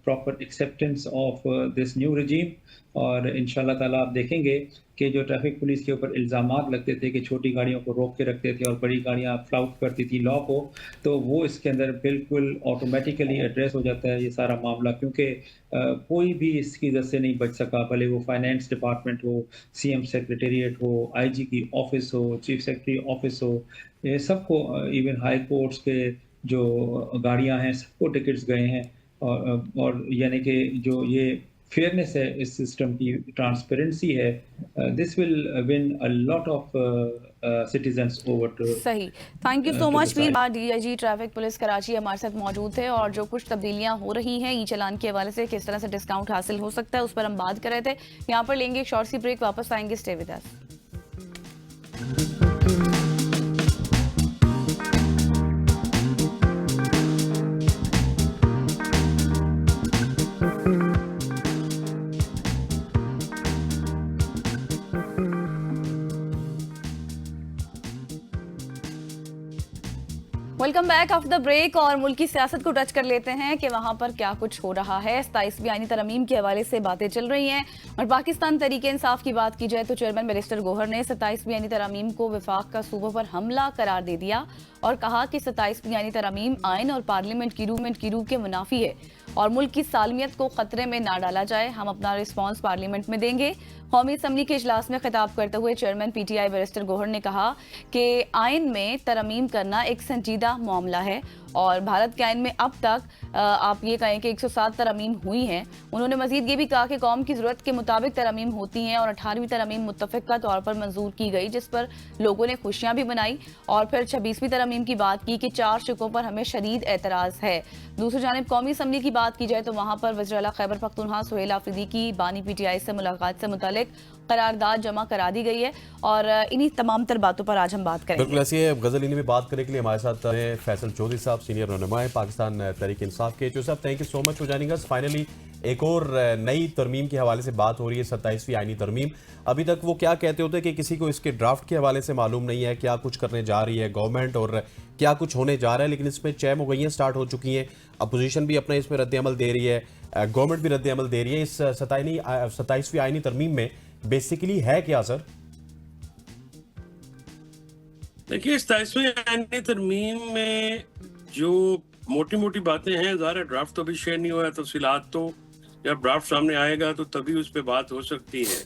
proper acceptance of this new regime. और इंशाल्लाह ताला आप देखेंगे कि जो ट्रैफिक पुलिस के ऊपर इल्ज़ामात लगते थे कि छोटी गाड़ियों को रोक के रखते थे और बड़ी गाड़ियां फ्लाउट करती थी लॉ को, तो वो इसके अंदर बिल्कुल ऑटोमेटिकली एड्रेस हो जाता है ये सारा मामला, क्योंकि कोई भी इसकी वजह से नहीं बच सका, भले वो फाइनेंस डिपार्टमेंट हो, CM सेक्रेटेरिएट हो, IG की ऑफिस हो, चीफ सेक्रेटरी ऑफिस हो, ये सबको, इवन हाई कोर्ट्स के जो गाड़ियां हैं सबको टिकट्स गए हैं। और यानी कि जो ये फेयरनेस है इस सिस्टम की, ट्रांसपेरेंसी है, this will win a lot of citizens over to सही। Thank you so to much. the side. DIG traffic police Karachi हमारे साथ मौजूद थे और जो कुछ तब्दीलियां हो रही हैं ई चालान के हवाले से, किस तरह से डिस्काउंट हासिल हो सकता है, उस पर हम बात कर रहे थे। यहाँ पर लेंगे एक शॉर्ट सी ब्रेक, वापस आएंगे, stay with us. Welcome back after the break. और मुल्क की सियासत को टच कर लेते हैं कि वहां पर क्या कुछ हो रहा है। 27वीं आईनी तरमीम के हवाले से बातें चल रही हैं और पाकिस्तान तहरीक इंसाफ की बात की जाए तो चेयरमैन बैरिस्टर गौहर ने 27वीं आईनी तरमीम को विफाक का सूबों पर हमला करार दे दिया और कहा कि 27वीं आईनी तरमीम आइन और पार्लियामेंट की रूह के मुनाफी है और मुल्क की सालमियत को खतरे में ना डाला जाए। हम अपना रिस्पांस पार्लियामेंट में देंगे। कौमी असम्बली के इजलास में खिताब करते हुए चेयरमैन PTI बैरिस्टर गौहर ने कहा कि आइन में तरमीम करना एक संजीदा मामला है और भारत के आइन में अब तक आप ये कहें कि 107 तरमीम हुई हैं। उन्होंने मजीद ये भी कहा कि कौम की जरूरत के मुताबिक तरमीम होती हैं और 18वीं तरमीम मुत्तफ़िक़ा तौर पर मंजूर की गई, जिस पर लोगों ने खुशियां भी मनाई। और फिर 26वीं तरमीम की बात की कि 4 शिकों पर हमें शदीद एतराज़ है। दूसरी जानिब कौमी असम्बली की बात की जाए तो वहां पर वज़ीर आला खैबर पख्तूनख्वा सुहेल आफरीदी की बानी PTI से मुलाकात से मुतालिक करारदाद जमा करा दी गई है और इन्हीं तमाम तर बातों पर आज हम बात करेंगे। बिल्कुल ऐसी है। गजल इन्हीं में बात करने के लिए हमारे साथ हैं फैसल चौधरी साहब, सीनियर रहनुमा है पाकिस्तान तहरीक इंसाफ के। चौधरी साहब, thank you so much for joining us. Finally एक और नई तरमीम के हवाले से बात हो रही है, 27वीं आईनी तरमीम। अभी तक वो क्या कहते होते कि किसी को इसके ड्राफ्ट के हवाले से मालूम नहीं है क्या कुछ करने जा रही है गवर्नमेंट और क्या कुछ होने जा रहा है, लेकिन इसमें 6 मुगैयां स्टार्ट हो चुकी हैं। अपोजिशन भी अपना इसमें रद्द-ए-अमल दे रही है, गवर्नमेंट भी रद्द-ए-अमल दे रही है। इस 27वीं आईनी तरमीम में बेसिकली है क्या सर? देखिए, 27वीं आईनी तरमीम में जो मोटी मोटी बातें हैं, ज़ाहिर ड्राफ्ट तो अभी शेयर नहीं हुआ है, तफसीलात तो जब ड्राफ्ट सामने आएगा तो तभी उस पर बात हो सकती है।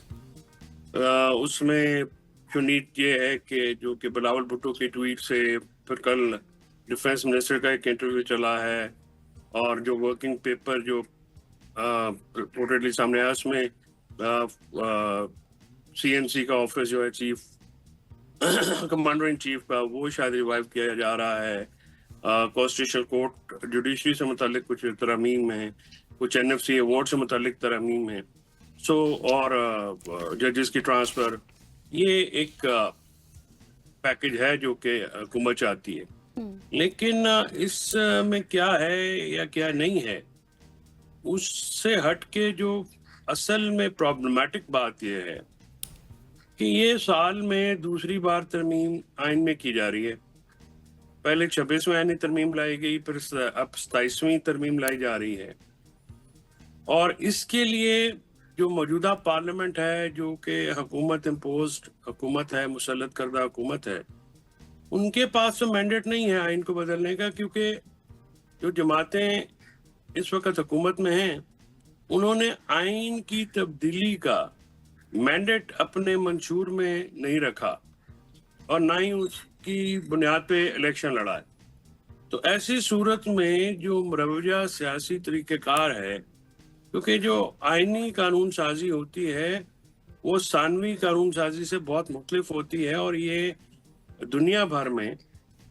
उसमें जो नीत ये है कि जो कि बिलावल भुट्टो के ट्वीट से फिर कल डिफेंस मिनिस्टर का एक इंटरव्यू चला है और जो वर्किंग पेपर जो रिपोर्टेडली सामने आया उसमें CNC का ऑफिस जो है चीफ कमांडर इन चीफ का, वो शायद रिवाइव किया जा रहा है। कॉन्स्टिट्यूशनल कोर्ट जुडिशरी से मुतालिक कुछ तरमीम है, कुछ NFC अवार्ड से मुतालिक तरमीम है। और जजेस की ट्रांसफर, ये एक पैकेज है जो कि हुकूमत चाहती है। लेकिन इस में क्या है या क्या नहीं है, उससे हट के जो असल में प्रॉब्लमेटिक बात यह है कि ये साल में दूसरी बार तरमीम आइन में की जा रही है। पहले 26वीं आईनी तरमीम लाई गई, फिर अब 27वीं तरमीम लाई जा रही है। और इसके लिए जो मौजूदा पार्लियामेंट है, जो कि हुकूमत इम्पोज्ड हुकूमत है, मुसल्लत करदा हुकूमत है, उनके पास तो मैंडेट नहीं है आइन को बदलने का, क्योंकि जो जमातें इस वक्त हुकूमत में हैं उन्होंने आइन की तब्दीली का मैंडेट अपने मंशूर में नहीं रखा और ना ही उसकी बुनियाद पे इलेक्शन लड़ा है। तो ऐसी सूरत में जो मरवजा सियासी तरीक़ेकार है, क्योंकि जो आइनी कानून साजी होती है वो सानवी कानून साजी से बहुत मुख्तलिफ होती है, और ये दुनिया भर में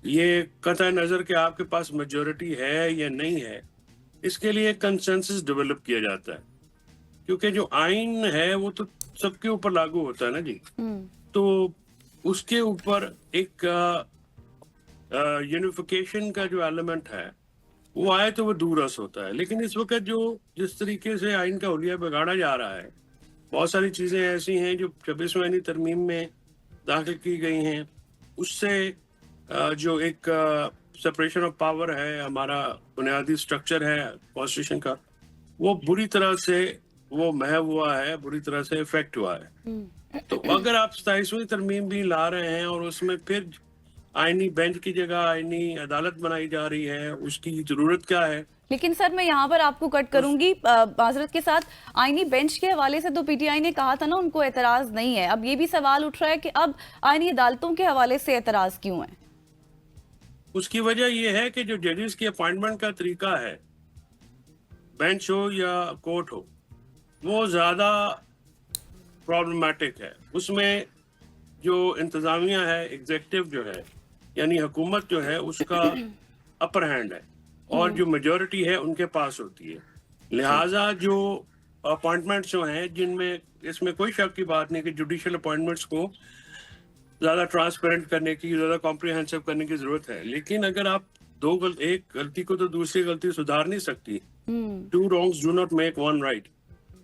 ये कतई नज़र कि आपके पास मेजॉरिटी है या नहीं है, इसके लिए कंसेंसस डेवलप किया जाता है, क्योंकि जो आइन है वो तो सबके ऊपर लागू होता है ना जी। तो उसके ऊपर एक यूनिफिकेशन का जो एलिमेंट है वो आए तो वो दूरस होता है। लेकिन इस वक्त जो जिस तरीके से आइन का हुलिया बिगाड़ा जा रहा है, बहुत सारी चीज़ें ऐसी हैं जो 26वीं आईनी तरमीम में दाखिल की गई हैं, उससे जो एक सेपरेशन ऑफ पावर है, हमारा बुनियादी स्ट्रक्चर है कॉन्स्टिट्यूशन का, वो बुरी तरह से वो महव हुआ है, बुरी तरह से इफेक्ट हुआ है। तो अगर आप 27वीं तरमीम भी ला रहे हैं और उसमें फिर आईनी बेंच की जगह आईनी अदालत बनाई जा रही है, उसकी जरूरत क्या है? लेकिन सर मैं यहाँ पर आपको कट करूंगी माजरत के साथ। आईनी बेंच के हवाले से तो पीटीआई ने कहा था ना उनको एतराज नहीं है। अब ये भी सवाल उठ रहा है कि अब आईनी अदालतों के हवाले से एतराज क्यों है? उसकी वजह यह है कि जो जजेस की अपॉइंटमेंट का तरीका है, बेंच हो या कोर्ट हो, वो ज्यादा प्रॉब्लमेटिक है। उसमें जो इंतजामिया है, एग्जेक्टिव जो है यानी हुकूमत जो है, उसका अपर हैंड है और जो मेजॉरिटी है उनके पास होती है। लिहाजा जो अपॉइंटमेंट्स जो हैं, जिनमें इसमें कोई शक की बात नहीं कि जुडिशियल अपॉइंटमेंट्स को ज़्यादा ट्रांसपेरेंट करने की, ज़्यादा कॉम्प्रिहेंसिव करने की ज़रूरत है। लेकिन अगर आप एक गलती को तो दूसरी गलती सुधार नहीं सकती। 2 wrongs do not make 1 right।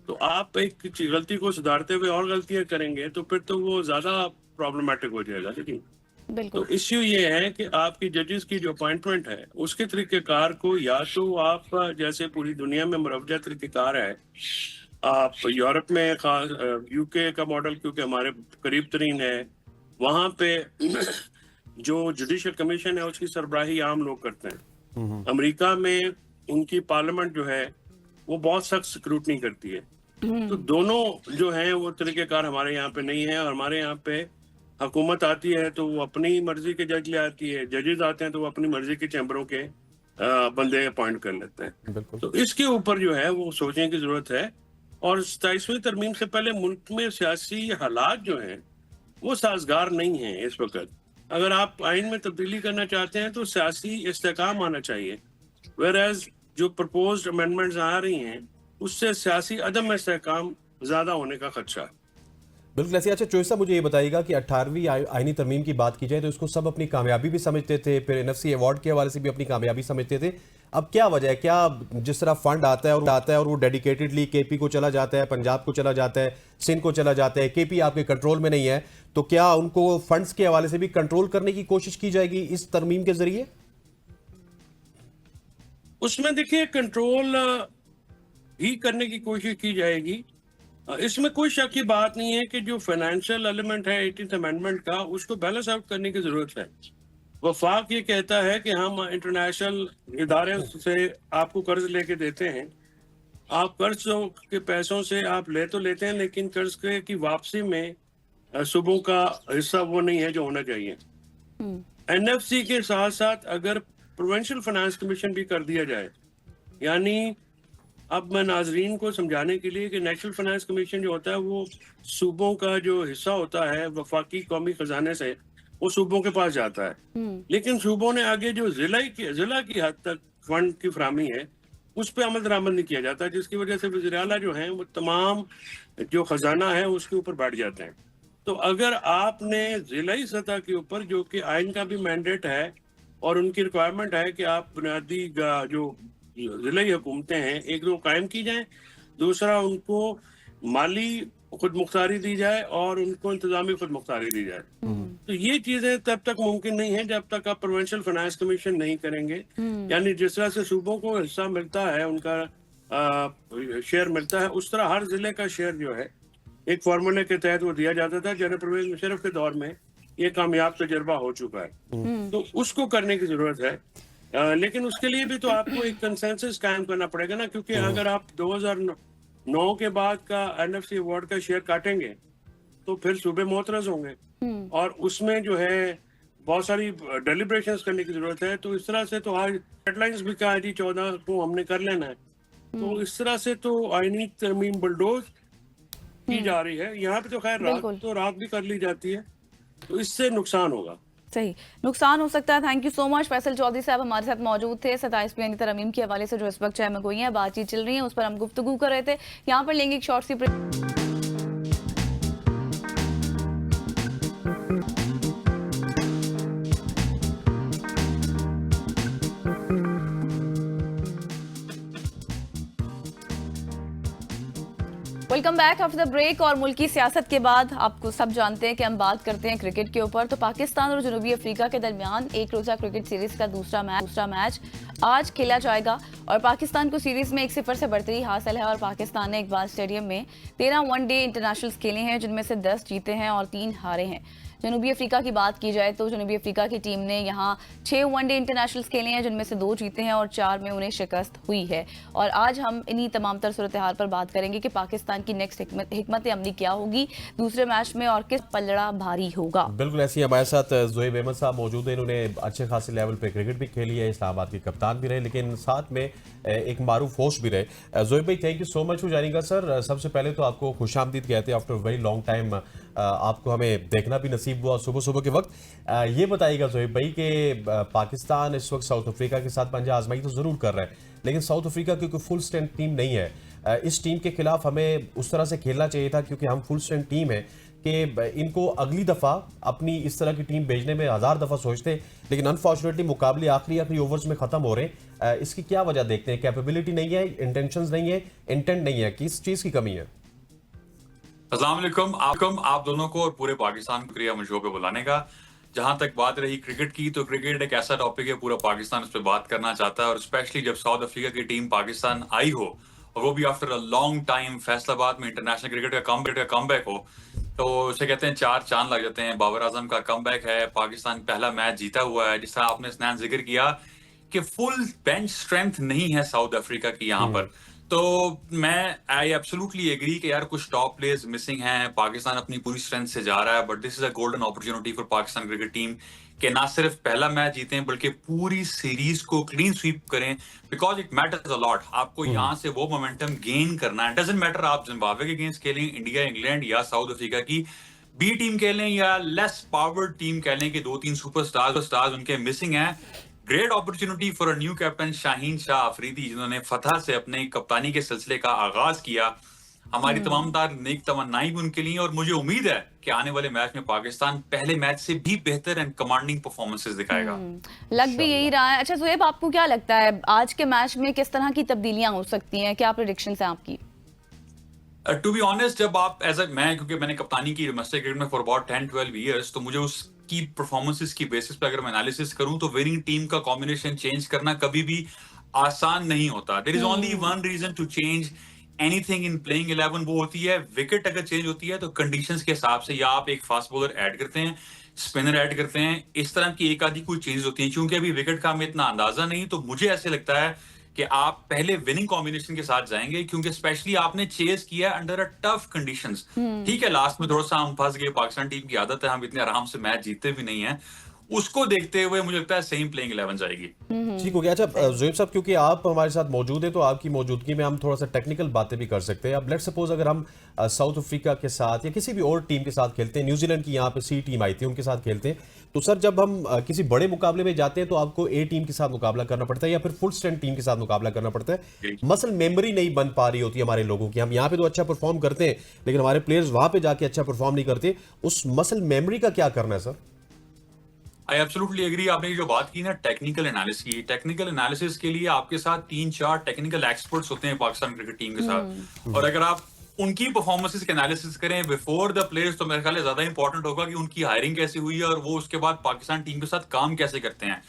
तो आप एक गलती को सुधारते हुए और गलतियां करेंगे तो फिर तो वो ज़्यादा प्रॉब्लमेटिक हो जाएगा। लेकिन तो इश्यू ये है कि आपकी जजेस की जो अपॉइंटमेंट है उसके तरीक़ेकार को, या तो आप जैसे पूरी दुनिया में मुरवजा तरीक़ेकार है, आप यूरोप में खास यूके का मॉडल क्योंकि हमारे करीब तरीन है, वहाँ पे जो जुडिशल कमीशन है उसकी सरबराही आम लोग करते हैं। अमेरिका में उनकी पार्लियामेंट जो है वो बहुत सख्त स्क्रूटनी करती है। तो दोनों जो हैं वो तरीक़ेकार हमारे यहाँ पे नहीं है। और हमारे यहाँ पे हुकूमत आती है तो वो अपनी मर्जी के जज ले आती है, जजेस आते हैं तो वो अपनी मर्जी के चैम्बरों के बंदे अपॉइंट कर लेते हैं। तो इसके ऊपर जो है वो सोचने की जरूरत है। और 27वीं तरमीम से पहले मुल्क में सियासी हालात जो हैं वो साजगार नहीं है इस वक्त। अगर आप आइन में तब्दीली करना चाहते हैं तो सियासी इस्तेकाम आना चाहिए, वेयरएज जो प्रपोज्ड अमेंडमेंट्स आ रही हैं उससे सियासी अदम इस्तेकाम ज्यादा होने का खदशा है। बिल्कुल ऐसे। अच्छा चोइस साहब, मुझे ये बताइएगा कि 18वीं आईनी तरमीम की बात की जाए तो इसको सब अपनी कामयाबी भी समझते थे, फिर एनएफसी अवार्ड के हवाले से भी अपनी कामयाबी समझते थे। अब क्या वजह है? क्या जिस तरह फंड आता है और वो डेडिकेटेडली केपी को चला जाता है, पंजाब को चला जाता है, सिंध को चला जाता है, केपी आपके कंट्रोल में नहीं है, तो क्या उनको फंड्स के हवाले से भी कंट्रोल करने की कोशिश की जाएगी इस तरमीम के जरिए? उसमें देखिए कंट्रोल ही करने की कोशिश की जाएगी। इसमें कोई शक की बात नहीं है कि जो फाइनेंशियल एलिमेंट है 18th अमेंडमेंट का, उसको बैलेंस आउट करने की जरूरत है। वफाक ये कहता है कि हम इंटरनेशनल इदारे से आपको कर्ज लेके देते हैं, आप कर्ज के पैसों से आप ले तो लेते हैं, लेकिन कर्ज की वापसी में सूबों का हिस्सा वो नहीं है जो होना चाहिए। एनएफसी के साथ साथ अगर प्रोविंशियल फाइनेंस कमीशन भी कर दिया जाए, यानी अब मैं नाजरीन को समझाने के लिए कि नेशनल फाइनेंस कमीशन जो होता है वो सूबों का जो हिस्सा होता है वफाकी कौमी खजाने से, वो सूबों के पास जाता है। लेकिन सूबों ने आगे जो जिला की हद तक फंड की फराहमी है उस पर अमल दरामद नहीं किया जाता, जिसकी वजह से वज़ीर आला जो हैं वो तमाम जो खजाना है उसके ऊपर बैठ जाते हैं। तो अगर आपने जिलाई सतह के ऊपर, जो कि आइन का भी मैंडेट है और उनकी रिक्वायरमेंट है कि आप बुनियादी जो जिलाई हुकूमतें हैं, एक दो कायम की जाएं, दूसरा उनको माली खुद मुख्तारी दी जाए और उनको इंतजामी खुद मुख्तारी दी जाए। तो ये चीजें तब तक मुमकिन नहीं है जब तक आप प्रोविंशियल फाइनेंस कमीशन नहीं करेंगे। यानी जिस तरह से सूबों को हिस्सा मिलता है, उनका शेयर मिलता है, उस तरह हर जिले का शेयर जो है एक फार्मूले के तहत वो दिया जाता था। जनरल परवेज मुशर्रफ के दौर में ये कामयाब तजर्बा हो चुका है, तो उसको करने की जरूरत है। लेकिन उसके लिए भी तो आपको एक कंसेंसस कायम करना पड़ेगा ना, क्योंकि अगर आप 2009 के बाद का एनएफसी अवार्ड का शेयर काटेंगे तो फिर सूबे मोतरज होंगे और उसमें जो है बहुत सारी डेलिब्रेशंस करने की जरूरत है। तो इस तरह से तो आज डेडलाइंस भी कहा है जी 14 को हमने कर लेना है। तो इस तरह से तो आईनी तरमीम बुलडोज की जा रही है। यहाँ पे तो खैर बिल्कुल। रात तो रात भी कर ली जाती है, तो इससे नुकसान होगा। सही, नुकसान हो सकता है। Thank you so much. Faisal Chaudhry साहब हमारे साथ मौजूद थे 27 पी तरमीम के हवाले से जो इस वक्त चाहे में गोई है, बातचीत चल रही है, उस पर हम गुफ्तगू कर रहे थे। यहाँ पर लेंगे एक शॉर्ट सी break. Welcome back after the break. और मुल्की सियासत के बाद आपको सब जानते हैं कि हम बात करते हैं क्रिकेट के ऊपर। तो पाकिस्तान और जनूबी अफ्रीका के दरमियान एक रोजा क्रिकेट सीरीज का दूसरा मैच आज खेला जाएगा और पाकिस्तान को सीरीज में 1-0 से बढ़तरी हासिल है। और पाकिस्तान ने इकबाल स्टेडियम में 13 वनडे इंटरनेशनल्स खेले हैं, जिनमें से 10 जीते हैं और 3 हारे हैं। जनूबी अफ्रीका की बात की जाए तो जनूबी अफ्रीका की टीम ने यहाँ 6 वनडे इंटरनेशनल्स खेले हैं, जिनमें से 2 जीते हैं और 4 में उन्हें शिकस्त हुई है। और आज हम इन्हीं तमाम तर सूरत हाल पर बात करेंगे कि पाकिस्तान की नेक्स्ट हिकमत अमली क्या होगी दूसरे मैच में और किस पलड़ा भारी होगा। बिल्कुल ऐसी हमारे साथ जोहेब अहमद साहब मौजूद हैं। इन्होंने अच्छे खासे लेवल पे क्रिकेट भी खेली है, इस्लामाबाद के कप्तान भी रहे, लेकिन साथ में एक मारूफ होस्ट भी रहे। जोहेब भाई, thank you so much for joining us sir. सबसे पहले तो आपको खुशामदीद कहते हैं आफ्टर वेरी लॉन्ग टाइम। आपको हमें देखना भी नसीब हुआ सुबह सुबह के वक्त। ये बताइएगा जोहेब भाई कि पाकिस्तान इस वक्त साउथ अफ्रीका के साथ पंजा आजमाई तो जरूर कर रहा है, लेकिन साउथ अफ्रीका की कोई फुल स्ट्रेंथ टीम नहीं है। इस टीम के खिलाफ हमें उस तरह से खेलना चाहिए था, क्योंकि हम फुल स्ट्रेंथ टीम है कि इनको अगली दफ़ा अपनी इस तरह की टीम भेजने में 1000 दफ़ा सोचते, लेकिन अनफॉर्चुनेटली मुकाबले आखिरी ओवर्स में ख़त्म हो रहे हैं। इसकी क्या वजह देखते हैं? कैपेबिलिटी नहीं है, इंटेंशंस नहीं है, इंटेंट नहीं है, किस चीज़ की कमी है? अस्सलाम वालेकुम आप दोनों को और पूरे पाकिस्तान को शुक्रिया मुझे शो पे बुलाने का। जहां तक बात रही क्रिकेट की, तो क्रिकेट एक ऐसा टॉपिक है पूरा पाकिस्तान उस पर बात करना चाहता है, और स्पेशली जब साउथ अफ्रीका की टीम पाकिस्तान आई हो और वो भी after a long time Faisalabad में इंटरनेशनल क्रिकेट का कमबैक हो, तो उसे कहते हैं 4 चांद लग जाते हैं। बाबर आजम का कमबैक है, पाकिस्तान पहला मैच जीता हुआ है। जिस तरह आपने स्नैन जिक्र किया कि फुल बेंच स्ट्रेंथ नहीं है साउथ अफ्रीका की यहाँ पर, तो मैं आई एब्सोल्युटली एग्री कि यार कुछ टॉप प्लेयर्स मिसिंग हैं। पाकिस्तान अपनी पूरी स्ट्रेंथ से जा रहा है, but this is a golden opportunity for Pakistan cricket team कि ना सिर्फ पहला मैच जीतें बल्कि पूरी सीरीज को क्लीन स्वीप करें, because it matters a lot. आपको यहाँ से वो मोमेंटम गेन करना है। डजंट मैटर आप जिम्बाब्वे के अगेंस्ट खेलें, इंडिया, इंग्लैंड या साउथ अफ्रीका की बी टीम कह लें या लेस पावर्ड टीम कह लें कि 2-3 सुपरस्टार्स उनके मिसिंग हैं। Great opportunity for a new captain Shaheen Shah Afridi, जिन्होंने फतह से अपने कप्तानी के सिलसिले का आगाज किया। हमारी तमाम तार नेक तमन्नाएं भी उनके लिए, और मुझे उम्मीद है कि आने वाले मैच में पाकिस्तान पहले मैच से भी बेहतर एंड कमांडिंग परफॉर्मेंसेस दिखाएगा। लग भी यही रहा है। अच्छा जोहेब, आपको क्या लगता है आज के मैच में किस तरह की तब्दीलियां हो सकती हैं? क्या प्रेडिक्शन है आपकी? टू बी ऑनेस्ट, जब आप क्योंकि मैंने कप्तानी की डोमेस्टिक क्रिकेट में फॉर अबाउट 10-12 ईयर्स, तो मुझे उसकी परफॉर्मेंसेस की बेसिस पे अगर मैं एनालिसिस करूं तो विनिंग टीम का कॉम्बिनेशन चेंज करना कभी भी आसान नहीं होता। There is only one reason to change anything in playing 11, वो होती है विकेट अगर चेंज होती है तो कंडीशंस के हिसाब से, या आप एक फास्ट बॉलर ऐड करते हैं, स्पिनर ऐड करते हैं, इस तरह की एक आधी कोई चेंज होती है। क्योंकि अभी विकेट का हमें इतना अंदाजा नहीं, तो मुझे ऐसे लगता है कि आप पहले विनिंग कॉम्बिनेशन के साथ जाएंगे, क्योंकि स्पेशली आपने चेस किया अंडर अ टफ कंडीशंस। ठीक है, लास्ट में थोड़ा सा हम फंस गए, पाकिस्तान टीम की आदत है, हम इतने आराम से मैच जीतते भी नहीं है। उसको देखते हुए मुझे लगता है सेम प्लेइंग 11 जाएगी। ठीक हो गया। अच्छा जोहेब साहब, क्योंकि आप हमारे साथ मौजूद हैं तो आपकी मौजूदगी में हम थोड़ा सा टेक्निकल बातें भी कर सकते हैं। अब लेट्स सपोज अगर हम साउथ अफ्रीका के साथ या किसी भी और टीम के साथ खेलते हैं, न्यूजीलैंड की यहाँ पे सी टीम आई थी, उनके साथ खेलते हैं, तो सर जब हम किसी बड़े मुकाबले में जाते हैं तो आपको ए टीम के साथ मुकाबला करना पड़ता है या फिर फुल स्ट्रेंथ टीम के साथ मुकाबला करना पड़ता है। मसल मेमोरी नहीं बन पा रही होती हमारे लोगों की। हम यहाँ पे तो अच्छा परफॉर्म करते हैं, लेकिन हमारे प्लेयर्स वहां पे जाके अच्छा परफॉर्म नहीं करते। उस मसल मेमोरी का क्या करना है सर? आई एब्सोल्युटली एग्री। आपने जो बात की ना टेक्निकल एनालिसिस के लिए आपके साथ 3-4 टेक्निकल एक्सपर्ट्स होते हैं पाकिस्तान क्रिकेट टीम के साथ, और अगर आप उनकी परफॉर्मेंसेस के एनालिसिस करें बिफोर द प्लेयर्स, तो मेरे ख्याल से ज्यादा इंपॉर्टेंट होगा कि उनकी हायरिंग कैसे हुई है और वो उसके बाद पाकिस्तान टीम के साथ काम कैसे करते हैं।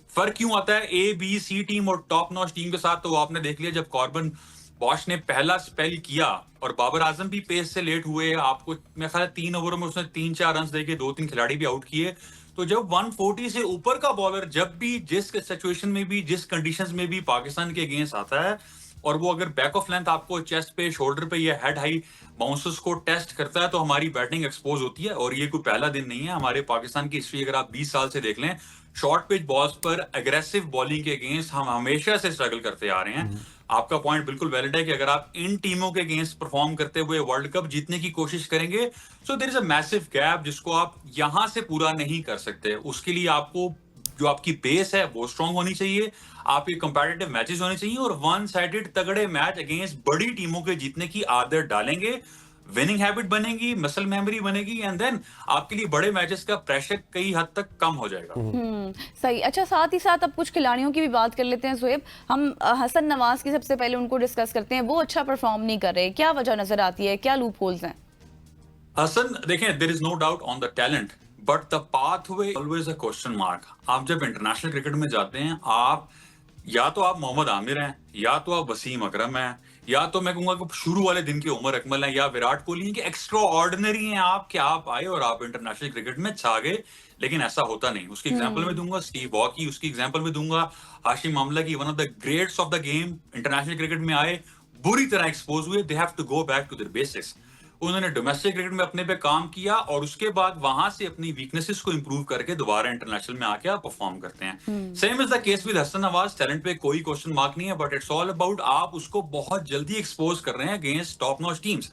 फर्क क्यों आता है ए बी सी टीम और टॉप नॉच टीम के साथ? तो आपने देख लिया जब कॉर्बन बॉश ने पहला स्पेल किया और बाबर आजम भी पेस से लेट हुए, आपको मेरे ख्याल 3 ओवरों में उसने 3-4 रन देके 2-3 खिलाड़ी भी आउट किए। तो जब 140 से ऊपर का बॉलर जब भी जिस सिचुएशन में भी जिस कंडीशंस में भी पाकिस्तान के अगेंस्ट आता है, और वो अगर बैक ऑफ लेंथ आपको चेस्ट पे, शोल्डर पे या हेड हाई बाउंसर्स को टेस्ट करता है तो हमारी बैटिंग एक्सपोज होती है। और ये कोई पहला दिन नहीं है, हमारे पाकिस्तान की हिस्ट्री अगर आप 20 साल से देख लें, शॉर्ट पिच बॉल्स पर अग्रेसिव बॉलिंग के अगेंस्ट हम हमेशा से स्ट्रगल करते आ रहे हैं। आपका पॉइंट बिल्कुल वैलिड है कि अगर आप इन टीमों के अगेंस्ट परफॉर्म करते हुए वर्ल्ड कप जीतने की कोशिश करेंगे, so there is a massive gap जिसको आप यहां से पूरा नहीं कर सकते। उसके लिए आपको जो आपकी बेस है वो स्ट्रांग होनी चाहिए, आपके कंपेटिटिव मैचेस होने चाहिए और वन साइडेड तगड़े मैच अगेंस्ट बड़ी टीमों के जीतने की आदत डालेंगे, विनिंग हैबिट बनेगी, मसल मेमोरी बनेगी एंड देन आपके लिए बड़े मैचेस का प्रेशर कई हद तक कम हो जाएगा। सही। अच्छा, साथ ही साथ अब कुछ खिलाड़ियों की भी बात कर लेते हैं ज़ोएब। हम हसन नवाज की सबसे पहले उनको डिस्कस करते हैं। वो अच्छा परफॉर्म नहीं कर रहे, क्या वजह नजर आती है, क्या लूप होल्स हैं? हसन देखें, there is no doubt on the talent but the pathway always a question mark. आप जब इंटरनेशनल क्रिकेट में जाते हैं, आप या तो आप मोहम्मद आमिर हैं, या तो आप वसीम अकरम हैं, या तो मैं कहूंगा कि शुरू वाले दिन के उमर अकमल हैं, या विराट कोहली हैं कि एक्स्ट्रा ऑर्डिनरी हैं आप कि आप आए और आप इंटरनेशनल क्रिकेट में छा गए। लेकिन ऐसा होता नहीं। उसकी एग्जांपल में दूंगा स्टीव वॉ की, उसकी एग्जांपल में दूंगा हाशिम आमला की, one of the greats of the game, international cricket में आए, बुरी तरह एक्सपोज हुए, they have to go back to their basics. उन्होंने डोमेस्टिक क्रिकेट में अपने पे काम किया और उसके बाद वहां से अपनी वीकनेसेस को इंप्रूव करके दोबारा इंटरनेशनल में आके आप परफॉर्म करते हैं। Same is the case with Hasan Nawaz. Talent पे कोई क्वेश्चन मार्क नहीं है बट इट्स ऑल अबाउट आप उसको बहुत जल्दी एक्सपोज कर रहे हैं अगेंस्ट टॉप नॉच टीम्स।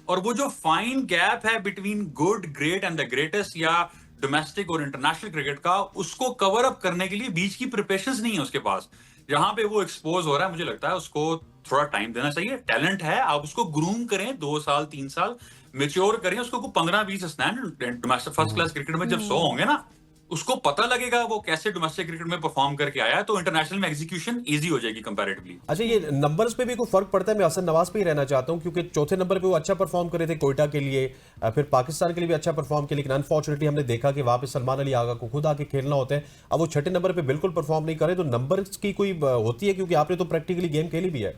और वो जो फाइन गैप है between good, great and the greatest या डोमेस्टिक और इंटरनेशनल क्रिकेट का, उसको कवर अप करने के लिए बीच की प्रिपरेशंस नहीं है उसके पास। जहां पे वो एक्सपोज हो रहा है, मुझे लगता है उसको थोड़ा टाइम देना चाहिए। टैलेंट है, आप उसको ग्रूम करें, 2 साल 3 साल मेच्योर करें उसको। 15-20 स्टैंड फर्स्ट क्लास क्रिकेट में जब 100 होंगे ना, उसको पता लगेगा वो कैसे डोमेस्टिक क्रिकेट में परफॉर्म करके आया है, तो इंटरनेशनल में एग्जीक्यूशन इजी हो जाएगी कंपैरेटिवली। अच्छा, ये नंबर्स पे भी कोई फर्क पड़ता है? मैं हसन नवाज पे ही रहना चाहता हूं क्योंकि चौथे नंबर पे वो अच्छा परफॉर्म कर रहे थे कोयटा के लिए, फिर पाकिस्तान के लिए भी अच्छा परफॉर्म किया, लेकिन अनफॉर्चुनेटली हमने देखा कि वहां पे सलमान अली आगा को खुद आके खेलना होता है। अब वो छठे नंबर पे बिल्कुल परफॉर्म नहीं करे, तो नंबर्स की कोई होती है? क्योंकि आपने तो प्रैक्टिकली गेम खेली भी है।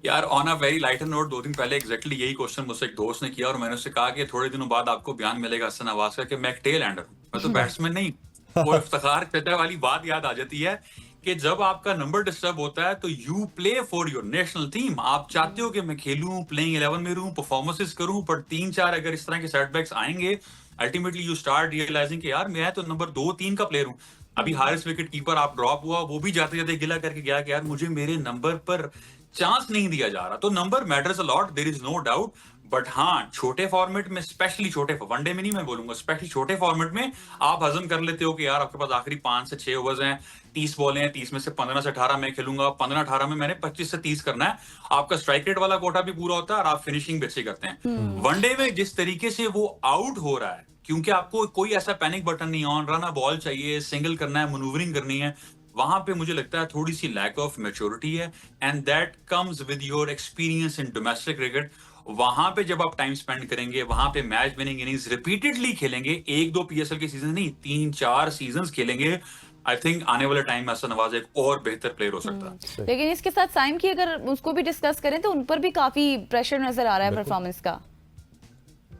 यार on a very lighter note, 2 दिन पहले एग्जैक्टली यही क्वेश्चन मुझसे एक दोस्त ने किया और मैंने उससे कहा कि थोड़े दिनों बाद आपको बयान मिलेगा हसन नवाज का कि मैं एक टेल एंडर हूं, मैं तो बैट्समैन नहीं। वो इफ्तिखार चचा वाली बात याद आ जाती है कि जब आपका नंबर डिस्टर्ब होता है तो you play for your national team. आप चाहते हो कि मैं खेलूं, प्लेइंग 11 में रहूं, परफॉर्मेंसेस करूं, पर 3-4 अगर इस तरह के सेटबैक्स आएंगे, अल्टीमेटली यू स्टार्ट रियलाइजिंग कि यार मैं तो नंबर 2-3 का प्लेयर हूं। अभी हारिस विकेट कीपर आप ड्रॉप हुआ, वो भी जाते जाते गिला करके गया कि यार मुझे मेरे नंबर पर चांस नहीं दिया जा रहा। तो number matters a lot, there is no doubt. But हाँ, छोटे फॉर्मेट में, स्पेशली छोटे वनडे में नहीं मैं बोलूंगा, स्पेशली छोटे फॉर्मेट में आप हजम कर लेते हो कि यार आपके पास आखिरी 5 से 6 ओवर्स हैं, 30 बॉलें हैं, 30 में से 15 से 18 मैं खेलूंगा, 15-18 में मैंने 25 से 30 करना है। आपका स्ट्राइक रेट वाला कोटा भी पूरा होता है और आप फिनिशिंग भी अच्छी करते हैं। वनडे में जिस तरीके से वो आउट हो रहा है, क्योंकि आपको कोई ऐसा पैनिक बटन नहीं ऑन, रन बॉल चाहिए, सिंगल करना है, मनूवरिंग करनी है, वहां पे मुझे लगता है थोड़ी सी लैक ऑफ मैच्योरिटी है and that comes with your experience in domestic cricket. वहां पे जब आप टाइम स्पेंड करेंगे, वहां पे मैच विनिंग इनिंग्स रिपीटेडली खेलेंगे, 1-2 पीएसएल के सीजन नहीं, 3-4 सीजन्स खेलेंगे, आई थिंक आने वाले टाइम में हसन नवाज एक और बेहतर प्लेयर हो सकता है। लेकिन इसके साथ साइम की अगर उसको भी डिस्कस करें तो उन पर भी काफी प्रेशर नजर आ रहा है परफॉर्मेंस का।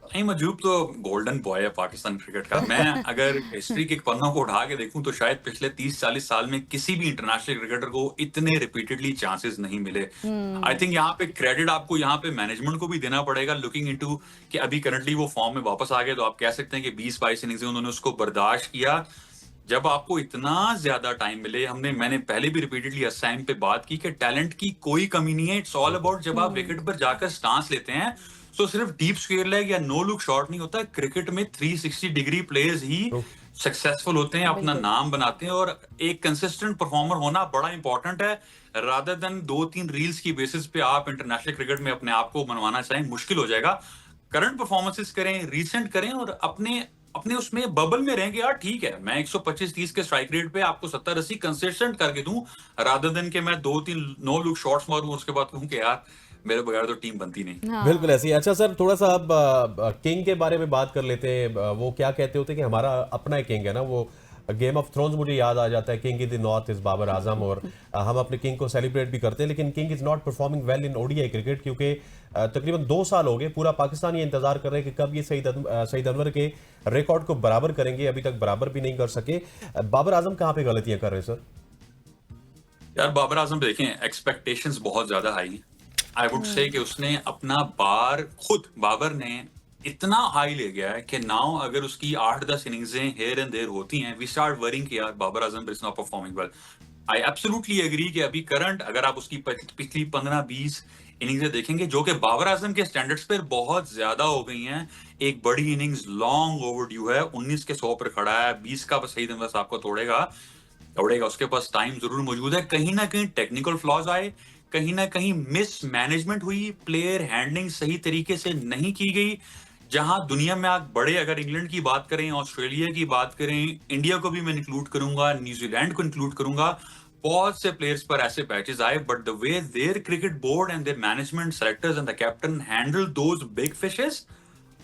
नहीं, मजूब तो गोल्डन बॉय है पाकिस्तान क्रिकेट का। मैं अगर हिस्ट्री के पन्नों को उठा के देखूं तो शायद पिछले 30-40 साल में किसी भी इंटरनेशनल क्रिकेटर को इतने रिपीटेडली चांसेस नहीं मिले। आई थिंक यहाँ पे क्रेडिट आपको यहाँ पे मैनेजमेंट को भी देना पड़ेगा, लुकिंग इनटू कि अभी करंटली वो फॉर्म में वापस आ गए, तो आप कह सकते हैं कि 20-22 इनिंग्स उन्होंने उसको बर्दाश्त किया। जब आपको इतना ज्यादा टाइम मिले, मैंने पहले भी रिपीटेडली इस टाइम पे बात की कि टैलेंट की कोई कमी नहीं है, इट्स ऑल अबाउट जब आप विकेट पर जाकर स्टांस लेते हैं तो सिर्फ डीप स्क्वेयर लेग या नो लुक शॉट नहीं होता। क्रिकेट में 360 डिग्री प्लेयर्स ही सक्सेसफुल होते हैं, अपना नाम बनाते हैं, और एक कंसिस्टेंट परफॉर्मर होना बड़ा इंपॉर्टेंट है। रादर देन 2-3 रील्स की बेसिस पे आप इंटरनेशनल क्रिकेट में अपने आप को मनवाना चाहें, मुश्किल हो जाएगा। करंट परफॉर्मेंसेस करें, रिसेंट करें और अपने उसमें बबल में रहेंगे। यार ठीक है, मैं 125-30 के स्ट्राइक रेट पे आपको 70-80 कंसिस्टेंट करके दूं, रादर देन कि मैं 2-3 नो लुक शॉट्स मारूं उसके बाद कहूं कि यार मेरे बगैर तो टीम बनती नहीं। हाँ। बिल्कुल ऐसी। अच्छा सर, थोड़ा सा अब किंग के बारे में बात कर लेते हैं। वो क्या कहते होते कि हमारा अपना एक किंग है ना, वो गेम ऑफ थ्रोन्स मुझे याद आ जाता है, king in the north is Babar Azam, और हम अपने किंग को सेलिब्रेट भी करते हैं, लेकिन king is not performing well in ODI cricket, क्योंकि तकरीबन 2 साल हो गए, पूरा पाकिस्तान ये इंतजार कर रहे हैं कि कब ये सईद अनवर के रिकॉर्ड को बराबर करेंगे। अभी तक बराबर भी नहीं कर सके। बाबर आजम कहाँ पे गलतियां कर रहे हैं सर? यार बाबर आजम देखें, एक्सपेक्टेशंस बहुत ज्यादा हाई हैं। आई वुड से कि उसने अपना बार खुद बाबर ने इतना हाई ले गया है कि नाउ अगर उसकी 8-10 इनिंग्सें हेयर एंड देयर होती हैं, वी स्टार्ट वरिंग कि यार Babar Azam is not performing well. I absolutely agree कि अभी करंट अगर आप उसकी पिछली 15-20 इनिंग्सें देखेंगे जो कि बाबर आजम के स्टैंडर्ड्स पर बहुत ज्यादा हो गई हैं। एक बड़ी इनिंग्स लॉन्ग ओवरड्यू है, 19 के 100 पर खड़ा है, 20 का बस सही बस आपको तोड़ेगा, उसके पास टाइम जरूर मौजूद है। कहीं ना कहीं टेक्निकल फ्लॉज आए, कहीं ना कहीं मिस मैनेजमेंट हुई, प्लेयर हैंडलिंग सही तरीके से नहीं की गई। जहां दुनिया में आप बड़े, अगर इंग्लैंड की बात करें, ऑस्ट्रेलिया की बात करें, इंडिया को भी मैं इंक्लूड करूंगा, न्यूजीलैंड को इंक्लूड करूंगा, बहुत से प्लेयर्स पर ऐसे पैचेस आए, but the way their cricket board and their management selectors and the captain handle those big fishes,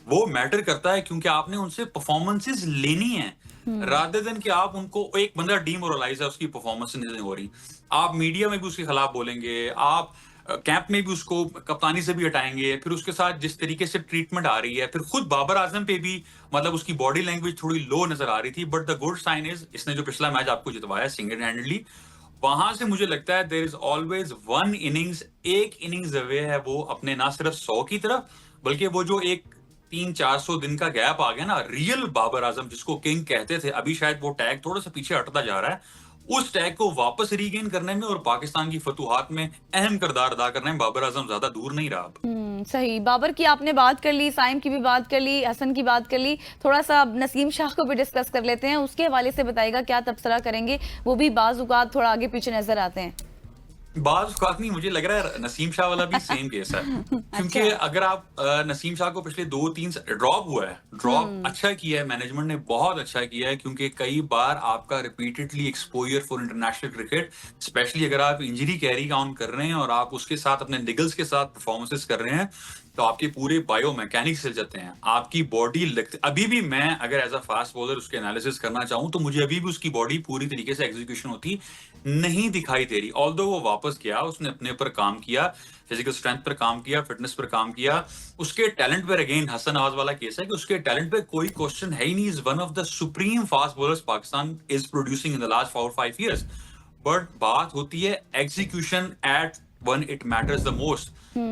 वो मैटर करता है, क्योंकि आपने उनसे परफॉर्मेंसेस लेनी है रादर देन कि आप उनको, एक बंदा डीमोरलाइज है, उसकी परफॉर्मेंस नहीं हो रही, आप मीडिया में भी उसके खिलाफ बोलेंगे, आप कैंप में भी उसको कप्तानी से भी हटाएंगे, फिर उसके साथ जिस तरीके से ट्रीटमेंट आ रही है, फिर खुद बाबर आजम पे भी मतलब उसकी बॉडी लैंग्वेज थोड़ी लो नजर आ रही थी। But the good sign is, इसने जो पिछला मैच आपको जितवाया सिंगल हैंडेडली, वहां से मुझे लगता है there is always one innings, एक इनिंग्स अवे है वो अपने ना सिर्फ 100 की तरफ, बल्कि वो जो एक 300-400 दिन का गैप आ गया ना, रियल बाबर आजम जिसको किंग कहते थे, अभी शायद वो टैग थोड़ा सा पीछे हटता जा रहा है, उस टैग को वापस रीगेन करने में और पाकिस्तान की फतुहात में अहम किरदार अदा करने में बाबर आजम ज्यादा दूर नहीं रहा। सही, बाबर की आपने बात कर ली, साइम की भी बात कर ली, हसन की बात कर ली, थोड़ा सा अब नसीम शाह को भी डिस्कस कर लेते हैं। उसके हवाले से बताइएगा क्या तबसरा करेंगे, वो भी बाज़ औक़ात थोड़ा आगे पीछे नजर आते हैं। बाज़ औक़ात नहीं, मुझे लग रहा है नसीम शाह वाला भी सेम केस है। क्योंकि अगर आप नसीम शाह को पिछले 2-3 ड्रॉप हुआ है, ड्रॉप अच्छा किया है, मैनेजमेंट ने बहुत अच्छा किया है, क्योंकि कई बार आपका repeatedly exposure for international cricket, specially अगर आप इंजरी कैरी ऑन कर रहे हैं और आप उसके साथ अपने निगल्स के साथ परफॉर्मेंसेस कर रहे हैं, तो आपके पूरे बायो मैकेनिक्स हिल जाते हैं, आपकी बॉडी लगती। अभी भी मैं अगर एज अ फास्ट बॉलर उसके एनालिसिस करना चाहूं तो मुझे अभी भी उसकी बॉडी पूरी तरीके से एग्जीक्यूशन होती नहीं दिखाई दे रही। ऑल्दो वो वापस गया, उसने अपने पर काम किया, फिजिकल स्ट्रेंथ पर काम किया, फिटनेस पर काम किया, उसके टैलेंट पर अगेन हसन नवाज वाला केस है कि उसके टैलेंट पे कोई क्वेश्चन है ही नहीं। Is one of the supreme fast bowlers Pakistan is producing in the last 4-5 years। बट बात होती है execution at when it matters the most।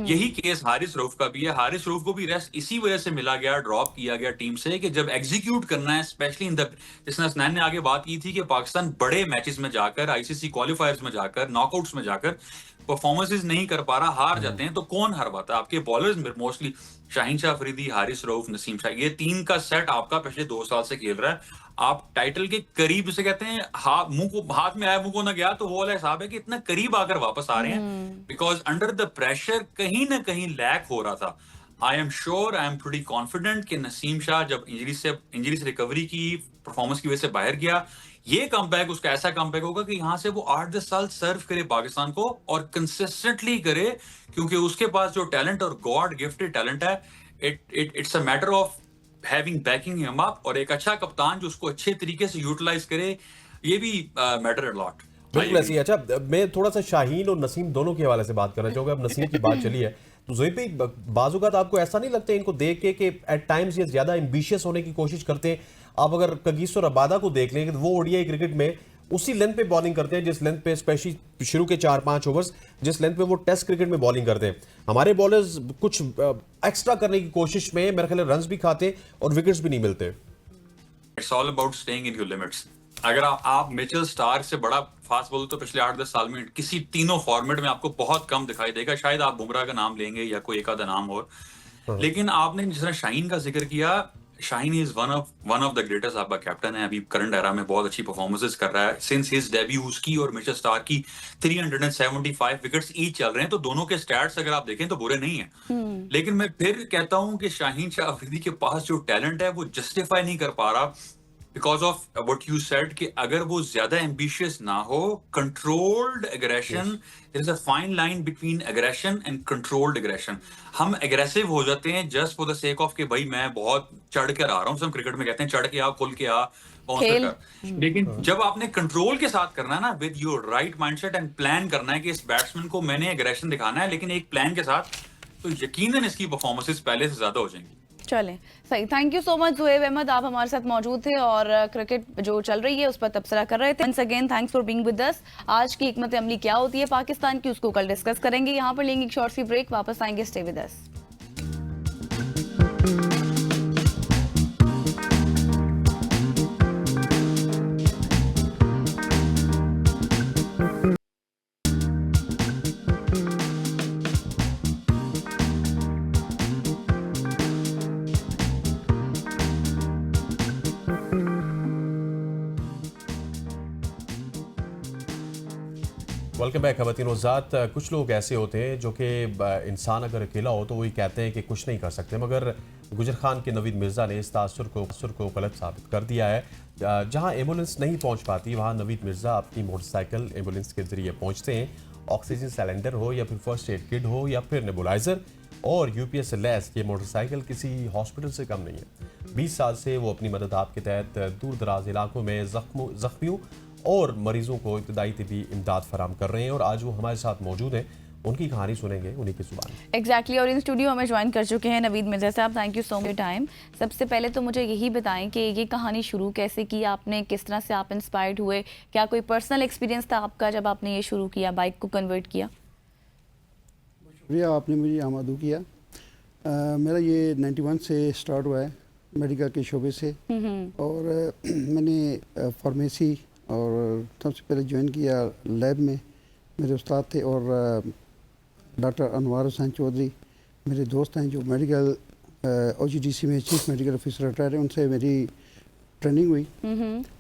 यही केस हारिस रऊफ का भी है। हारिस रऊफ को भी रेस्ट इसी वजह से मिला गया, ड्रॉप किया गया टीम से, कि जब एग्जीक्यूट करना है, स्पेशली इन द, जिसने हसनैन ने आगे बात की थी कि पाकिस्तान बड़े मैचेस में जाकर, आईसीसी क्वालिफायर्स में जाकर, नॉकआउट्स में जाकर परफॉर्मेंसेस नहीं कर पा रहा, हार जाते हैं, तो कौन हरवाता है? आपके बॉलर्स में मोस्टली शाहीन शाह अफरीदी, हारिस रऊफ, नसीम शाह, ये 3 का सेट आपका पिछले 2 साल से खेल रहा है। आप टाइटल के करीब, से कहते हैं मुंह को हाथ में आया मुंह को ना गया, तो वो वाला हिसाब है कि इतना करीब आकर वापस आ रहे हैं, बिकॉज अंडर द प्रेशर कहीं ना कहीं लैक हो रहा था। I am sure, I am pretty confident कि नसीम शाह जब इंजरी से रिकवरी की, परफॉर्मेंस की वजह से बाहर गया, ये कमबैक उसका ऐसा कमबैक होगा कि यहाँ से वो 8-10 साल सर्व करे पाकिस्तान को, और कंसिस्टेंटली करे, क्योंकि उसके पास जो टैलेंट और गॉड गिफ्टेड टैलेंट है, it's a matter of having banking him up, और एक अच्छा कप्तान जो उसको अच्छे तरीके से यूटिलाइज करे, ये भी मैटर अ लॉट। बिल्कुल ऐसी। अच्छा, मैं थोड़ा सा शाहीन और नसीम दोनों के हवाले से बात करना चाहूंगा। अब नसीम की बात चली है, तो ज़ोही पे बाज़-औक़ात आपको ऐसा नहीं लगता इनको देख के कि एट टाइम्स ये ज्यादा एम्बिशियस होने की कोशिश करते हैं? आप अगर कगीसो रबादा को देख लें, वो ओडीआई क्रिकेट में उसी लेंथ पे बॉलिंग करते हैं जिस लेंथ पे, स्पेशली शुरू के 4-5 ओवर्स, जिस लेंथ पे वो टेस्ट क्रिकेट में बॉलिंग करते हैं। हमारे बॉलर्स कुछ एक्स्ट्रा करने की कोशिश में मेरे ख्याल रन्स भी खाते हैं और विकेट्स भी नहीं मिलते। It's all about staying in your limits. अगर आप मिचेल स्टार्क से बड़ा फास्ट बॉलर तो पिछले 8-10 साल में किसी तीनों फॉर्मेट में आपको बहुत कम दिखाई देगा। शायद आप बुमराह का नाम लेंगे या कोई एक आधा नाम और, लेकिन आपने जिस तरह शाहीन का जिक्र किया, Shaheen is one of the greatest, आपका कैप्टन है, अभी करंट एरा में बहुत अच्छी परफॉर्मेंसेस कर रहा है। सिंस हिज डेब्यू उसकी और मिचेल स्टार्क की 375 विकेट्स ईच चल रहे हैं, तो दोनों के स्टैट्स अगर आप देखें तो बुरे नहीं है। लेकिन मैं फिर कहता हूं कि शाहीन शाह अफरीदी के पास जो टैलेंट है वो जस्टिफाई नहीं कर पा रहा, because of what you said, कि अगर वो ज्यादा एम्बिशियस ना हो, controlled aggression, there is a fine line between aggression and controlled aggression. हम एग्रेसिव हो जाते हैं just for the sake of कि भाई मैं बहुत चढ़ कर आ रहा हूँ, हम क्रिकेट में कहते हैं चढ़ के आ, खुल के आ, खेल। लेकिन जब आपने कंट्रोल के साथ करना है ना, with your right mindset and plan करना है कि इस बैट्समैन को मैंने एग्रेशन दिखाना है, लेकिन एक प्लान के साथ, तो यकीनन इसकी परफॉर्मेंसेस पहले से ज्यादा हो जाएंगी। चलें, सही। Thank you so much Zuhaib Ahmed, आप हमारे साथ मौजूद थे और क्रिकेट जो चल रही है उस पर तबसरा कर रहे थे। Once again thanks for being with us. आज की हिकमत अमली क्या होती है पाकिस्तान की, उसको कल डिस्कस करेंगे। यहाँ पर लेंगे एक शॉर्ट सी ब्रेक, वापस आएंगे। Stay with us. Welcome back खवातीन और ज़ात। कुछ लोग ऐसे होते हैं जो कि इंसान अगर अकेला हो तो वही कहते हैं कि कुछ नहीं कर सकते, मगर गुजर खान के नवीद मिर्ज़ा ने इस तासुर को गलत साबित कर दिया है। जहां एम्बुलेंस नहीं पहुंच पाती वहां नवीद मिर्ज़ा अपनी मोटरसाइकिल एम्बुलेंस के ज़रिए पहुंचते हैं। ऑक्सीजन सिलेंडर हो या फिर फर्स्ट एड किट हो या फिर नेबुलाइज़र और यूपीएस से लैस ये मोटरसाइकिल किसी हॉस्पिटल से कम नहीं है। 20 साल से वो अपनी मदद आपके तहत दूर दराज इलाकों में जख्मियों और मरीजों को इब्तदाई तिबी इमदाद फराम कर रहे हैं और आज वो हमारे साथ मौजूद हैं। उनकी कहानी सुनेंगे उन्हीं की जुबान। एग्जैक्टली और इन स्टूडियो हमें ज्वाइन कर चुके हैं नवीद मिर्ज़ा साहब। Thank you so much time. सबसे पहले तो मुझे यही बताएं कि ये कहानी शुरू कैसे की आपने, किस तरह से आप इंस्पायर्ड हुए, क्या कोई पर्सनल एक्सपीरियंस था आपका जब आपने ये शुरू किया, बाइक को कन्वर्ट किया? शुक्रिया, आपने मुझे आमादू किया। मेरा ये 91 से स्टार्ट हुआ है मेडिकल के शोबे से और मैंने फार्मेसी और सबसे पहले ज्वाइन किया लैब में। मेरे उस्ताद थे और डॉक्टर अनवार हुसैन चौधरी मेरे दोस्त हैं जो मेडिकल OGDC में चीफ मेडिकल ऑफिसर रिटायर हैं। उनसे मेरी ट्रेनिंग हुई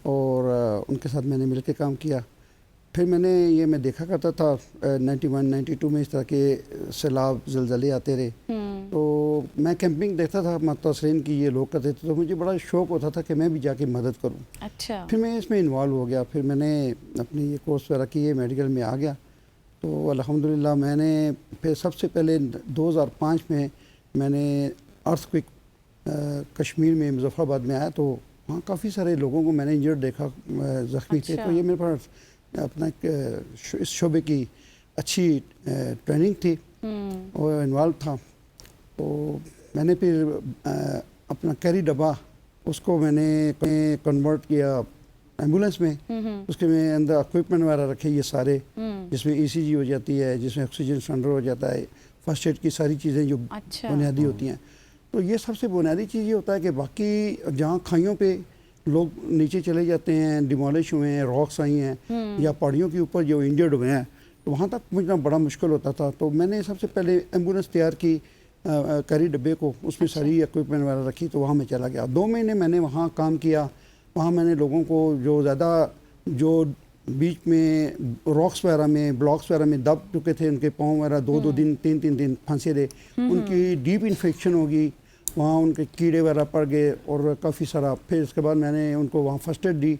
और उनके साथ मैंने मिल के काम किया। फिर मैं देखा करता था 91, 92 में इस तरह के सैलाब ज़लज़ले आते रहे, तो मैं कैंपिंग देखता था मुतअस्सिरीन की ये लोग करते थे, तो मुझे बड़ा शौक़ होता था कि मैं भी जाके मदद करूं। अच्छा। फिर मैं इसमें इन्वॉल्व हो गया। फिर मैंने अपनी ये कोर्स वगैरह किए, मेडिकल में आ गया। तो अल्हम्दुलिल्लाह मैंने फिर सबसे पहले 2005 में मैंने अर्थक्वेक कश्मीर में मुज़फ़्फ़राबाद में आया, तो वहाँ काफ़ी सारे लोगों को मैंने इंजर्ड देखा, ज़ख्मी थे। तो ये मेरे पास अपना इस शोबे की अच्छी ट्रेनिंग थी और इन्वॉल्व था। तो मैंने फिर अपना कैरी डब्बा उसको मैंने कन्वर्ट किया एम्बुलेंस में। उसके में अंदर इक्विपमेंट वगैरह रखे ये सारे, जिसमें ECG हो जाती है, जिसमें ऑक्सीजन सिलेंडर हो जाता है, फर्स्ट एड की सारी चीज़ें जो बुनियादी होती हैं। तो ये सबसे बुनियादी चीज़ ये होता है कि बाकी जहाँ खाइयों पे लोग नीचे चले जाते हैं, डिमोलिश हुए हैं, रॉक्स आई हैं या पहाड़ियों के ऊपर जो इंजर्ड हुए हैं, तो वहाँ तक पहुँचना बड़ा मुश्किल होता था। तो मैंने सबसे पहले एम्बुलेंस तैयार की कैरी डब्बे को, उसमें सारी इक्विपमेंट वगैरह रखी, तो वहाँ मैं चला गया। 2 महीने मैंने वहाँ काम किया। वहाँ मैंने लोगों को जो ज़्यादा जो बीच में रॉक्स वगैरह में, ब्लॉक्स वगैरह में दब चुके थे, उनके पाँव वगैरह 2-2 दिन 3-3 दिन फंसे रहे, उनकी डीप इन्फेक्शन होगी, वहाँ उनके कीड़े वगैरह पड़ गए और काफ़ी सारा। फिर उसके बाद मैंने उनको वहाँ फर्स्ट एड दी।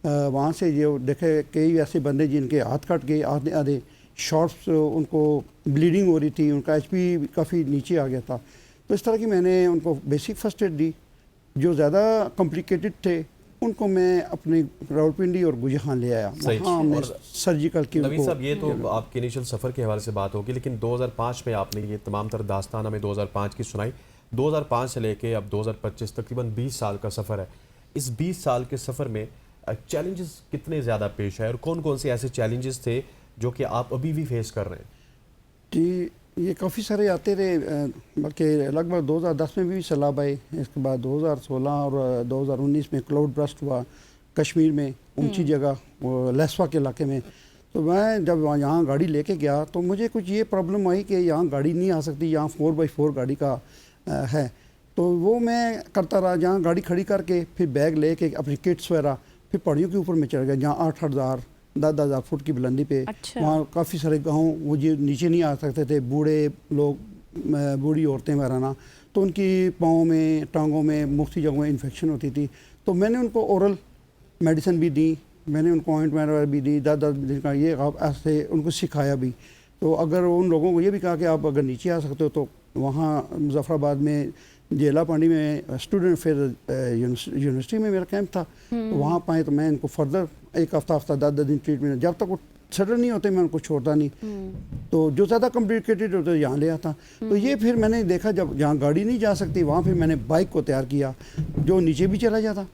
वहाँ से जो देखे कई ऐसे बंदे जिनके हाथ कट गए, आधे शॉर्ट्स, उनको ब्लीडिंग हो रही थी, उनका HP काफ़ी नीचे आ गया था। तो इस तरह की मैंने उनको बेसिक फर्स्ट एड दी। जो ज़्यादा कॉम्प्लिकेटेड थे उनको मैं अपने रावलपिंडी और गुजरात ले आया, वहाँ हमने सर्जिकल की। नवीद साहब, ये तो आपके इनिशियल सफ़र के हवाले से बात होगी, लेकिन 2005 में आपने ये तमाम तर दास्तान हमें 2005 की सुनाई। 2005 से लेके अब 2025 तकरीबन 20 साल का सफ़र है। इस 20 साल के सफ़र में चैलेंजेस कितने ज़्यादा पेश आए और कौन कौन से ऐसे चैलेंजेस थे जो कि आप अभी भी फेस कर रहे हैं? जी, ये काफ़ी सारे आते रहे, बल्कि लगभग 2010 में भी सैलाब आए। इसके बाद 2016 और 2019 में क्लाउड ब्रस्ट हुआ कश्मीर में, ऊंची जगह लैसवा के इलाके में। तो मैं जब यहाँ गाड़ी लेके गया तो मुझे कुछ ये प्रॉब्लम आई कि यहाँ गाड़ी नहीं आ सकती, यहाँ 4x4 गाड़ी का है। तो वो मैं करता रहा, जहाँ गाड़ी खड़ी करके फिर बैग लेके अपनी किट्स वगैरह, फिर पहाड़ियों के ऊपर में चढ़ गया जहाँ 8,000 10,000 फुट की बुलंदी पे। अच्छा। वहाँ काफ़ी सारे गाँव वो जो नीचे नहीं आ सकते थे, बूढ़े लोग, बूढ़ी औरतें वगैरह ना, तो उनकी पाँव में, टांगों में, मुख्तलिफ जगहों में इन्फेक्शन होती थी। तो मैंने उनको ओरल मेडिसिन भी दी, मैंने उनको ऑइंटमेंट वगैरह भी दी, 10-10 दिन का, ये आप ऐसे उनको सिखाया भी। तो अगर उन लोगों को ये भी कहा कि आप अगर नीचे आ सकते हो तो वहाँ मुजफ्फराबाद में जेला पांडी में स्टूडेंट अफेयर यूनिवर्सिटी में मेरा कैंप था, तो वहाँ पाए। तो मैं इनको फर्दर 1 हफ्ता 10 दिन ट्रीटमेंट, जब तक वो सेटल नहीं होते मैं उनको छोड़ता नहीं, तो जो ज़्यादा कॉम्प्लिकेटेड होते यहाँ ले आता। तो ये फिर मैंने देखा जब जहाँ गाड़ी नहीं जा सकती वहाँ फिर मैंने बाइक को तैयार किया जो नीचे भी चला जाता,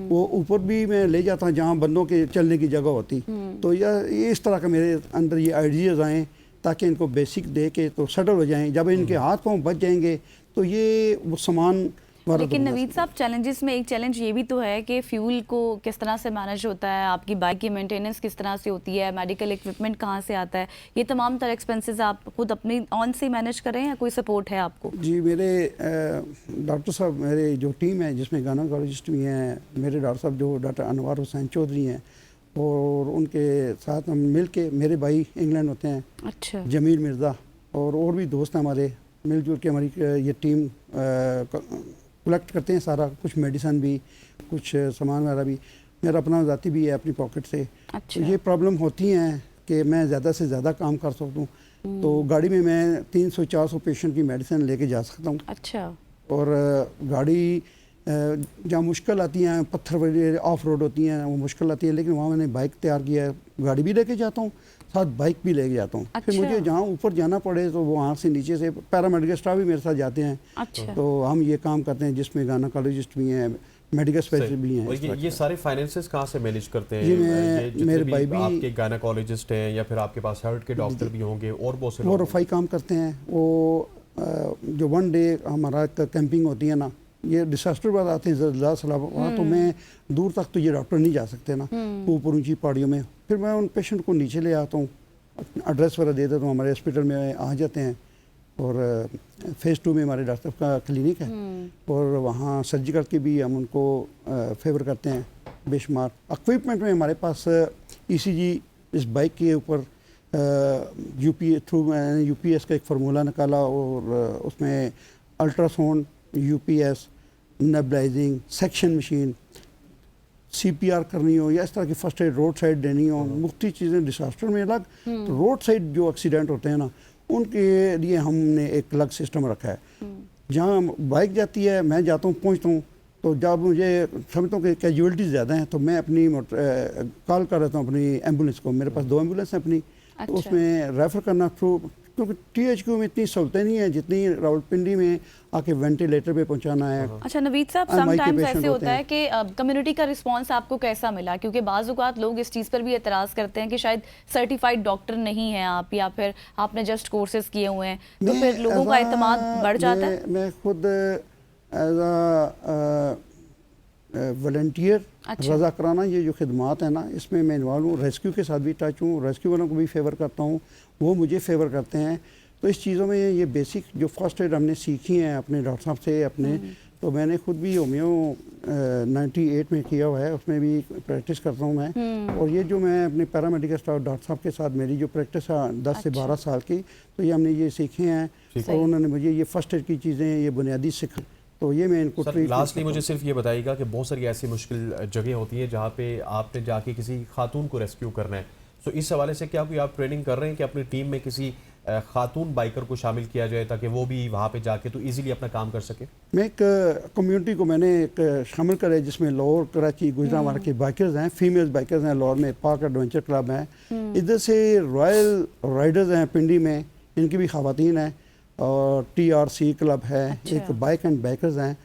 वो ऊपर भी मैं ले जाता जहाँ बंदों के चलने की जगह होती। तो ये इस तरह का मेरे अंदर ये आइडियाज़ आएँ ताकि इनको बेसिक दे के तो सेटल हो जाएं। जब इनके हाथ पाँव बच जाएंगे तो ये वो सामान। लेकिन नवीद साहब, चैलेंजेस में एक चैलेंज ये भी तो है कि फ्यूल को किस तरह से मैनेज होता है, आपकी बाइक की मेंटेनेंस किस तरह से होती है, मेडिकल इक्विपमेंट कहाँ से आता है, ये तमाम तरह एक्सपेंसेस आप खुद अपनी ऑन से मैनेज करें या कोई सपोर्ट है आपको? जी, मेरे डॉक्टर साहब, मेरे जो टीम है जिसमें गायनेकोलॉजिस्ट भी हैं, मेरे डॉक्टर साहब जो डॉक्टर अनवर हुसैन चौधरी हैं, और उनके साथ हम मिल के, मेरे भाई इंग्लैंड होते हैं, अच्छा, जमील मिर्ज़ा, और भी दोस्त हैं हमारे, मिलजुल के हमारी ये टीम कलेक्ट करते हैं सारा कुछ, मेडिसन भी, कुछ सामान वगैरह भी, मेरा अपना ज़ाती भी है अपनी पॉकेट से। अच्छा। तो ये प्रॉब्लम होती हैं कि मैं ज़्यादा से ज़्यादा काम कर सकूँ, तो गाड़ी में मैं 300-400 पेशेंट की मेडिसिन लेके जा सकता हूँ। अच्छा। और गाड़ी जहाँ मुश्किल आती हैं, पत्थर वगैरह ऑफ रोड होती हैं, वो मुश्किल आती है, लेकिन वहाँ मैंने बाइक तैयार किया है, गाड़ी भी लेके जाता हूँ, साथ बाइक भी लेके जाता हूँ। अच्छा। फिर मुझे जहाँ ऊपर जाना पड़े तो वहाँ से नीचे से पैरामेडिकल स्टाफ भी मेरे साथ जाते हैं। अच्छा। तो हम ये काम करते हैं जिसमें गायनेकोलॉजिस्ट भी हैं, मेडिकल स्पेशलिस्ट भी हैं। और ये सारे फाइनेंसेस कहाँ से मैनेज करते हैं? जी, ये जितने मेरे भी भाई भी आपके गायनेकोलॉजिस्ट हैं या फिर आपके पास हार्ट के डॉक्टर भी होंगे और बहुत से वो लोग रफ़ाई काम करते हैं। वो जो वन डे हमारा कैंपिंग होती है ना, ये डिसास्टर बाद आते हैं ज़िला सलाब, वहाँ तो मैं दूर तक तो ये डॉक्टर नहीं जा सकते ना, ऊपर ऊंची पहाड़ियों में, फिर मैं उन पेशेंट को नीचे ले आता हूँ, एड्रेस वगैरह दे देता हूँ, हमारे हॉस्पिटल में आ जाते हैं। और फेज़ 2 में हमारे डॉक्टर का क्लिनिक है, और वहाँ सर्जिकल की भी हम उनको फेवर करते हैं बेशुमार। इक्विपमेंट में हमारे पास ECG इस बाइक के ऊपर UPS का एक फार्मूला निकाला, और उसमें ultrasound, UPS, nebulizing, suction machine, CPR करनी हो या इस तरह की फर्स्ट एड रोड साइड देनी हो, मुख्तलिफ चीज़ें डिसास्टर में अलग। तो रोड साइड जो एक्सीडेंट होते हैं ना, उनके लिए हमने एक अलग सिस्टम रखा है। जहाँ बाइक जाती है, मैं जाता हूँ, पहुँचता हूँ, तो जब मुझे समझता हूँ कि कैजुअलिटीज़ ज़्यादा हैं तो मैं अपनी कॉल कर रहता हूँ अपनी एम्बुलेंस को, मेरे पास 2 एम्बुलेंस हैं अपनी। अच्छा। तो उसमें रेफ़र करना थ्रू, क्योंकि THQ में इतनी सहूलतें नहीं है जितनी रावलपिंडी में आके वेंटिलेटर पे पहुंचाना है। अच्छा नवीद साहब, MI के समटाइम्स पेशेंट ऐसे होते होता है कि कम्युनिटी का रिस्पांस आपको कैसा मिला? क्योंकि बाज़ औक़ात लोग इस चीज़ पर भी एतराज़ करते हैं कि शायद सर्टिफाइड डॉक्टर नहीं है आप, या फिर आपने जस्ट कोर्सेज किए हुए हैं, तो फिर लोगों का एतमाद बढ़ जाता है। मैं खुद एज आ वॉलंटियर रज़ा कराना, ये जो खिदमात है ना, इसमें मैं इन्वॉल्व हूँ। रेस्क्यू के साथ भी टच हूँ, रेस्क्यू वालों को भी फेवर करता हूँ, वो मुझे फेवर करते हैं। तो इस चीज़ों में ये बेसिक जो फर्स्ट एड हमने सीखी हैं अपने डॉक्टर साहब से अपने, तो मैंने खुद भी होम्यो 98 में किया हुआ है, उसमें भी प्रैक्टिस करता हूँ मैं। और ये जो मैं अपने पैरामेडिकल स्टाफ डॉक्टर साहब के साथ मेरी जो प्रैक्टिस है 10 से 12 साल की, तो ये हमने ये सीखे हैं, और उन्होंने मुझे ये फर्स्ट एड की चीज़ें ये बुनियादी सिखा, तो ये मैं इनको लास्टली मुझे सिर्फ ये बताइएगा कि बहुत सारी ऐसी मुश्किल जगह होती है जहाँ पे आपने जाके किसी खातून को रेस्क्यू करना है, तो इस हवाले से क्या कोई आप ट्रेनिंग कर रहे हैं कि अपनी टीम में किसी खातून बाइकर को शामिल किया जाए ताकि वो भी वहाँ पे जाके तो इजीली अपना काम कर सके? मैं एक कम्युनिटी को मैंने एक शामिल करा है जिसमें लाहौर, कराची, गुजरांवाला के बाइकर्स हैं, फीमेल बाइकर्स हैं, लाहौर में पार्क एडवेंचर क्लब है, इधर से रॉयल राइडर्स हैं पिंडी में, इनकी भी खवातीन हैं, और TRC क्लब है। अच्छा। एक बाइक एंड बाइकर्स हैं,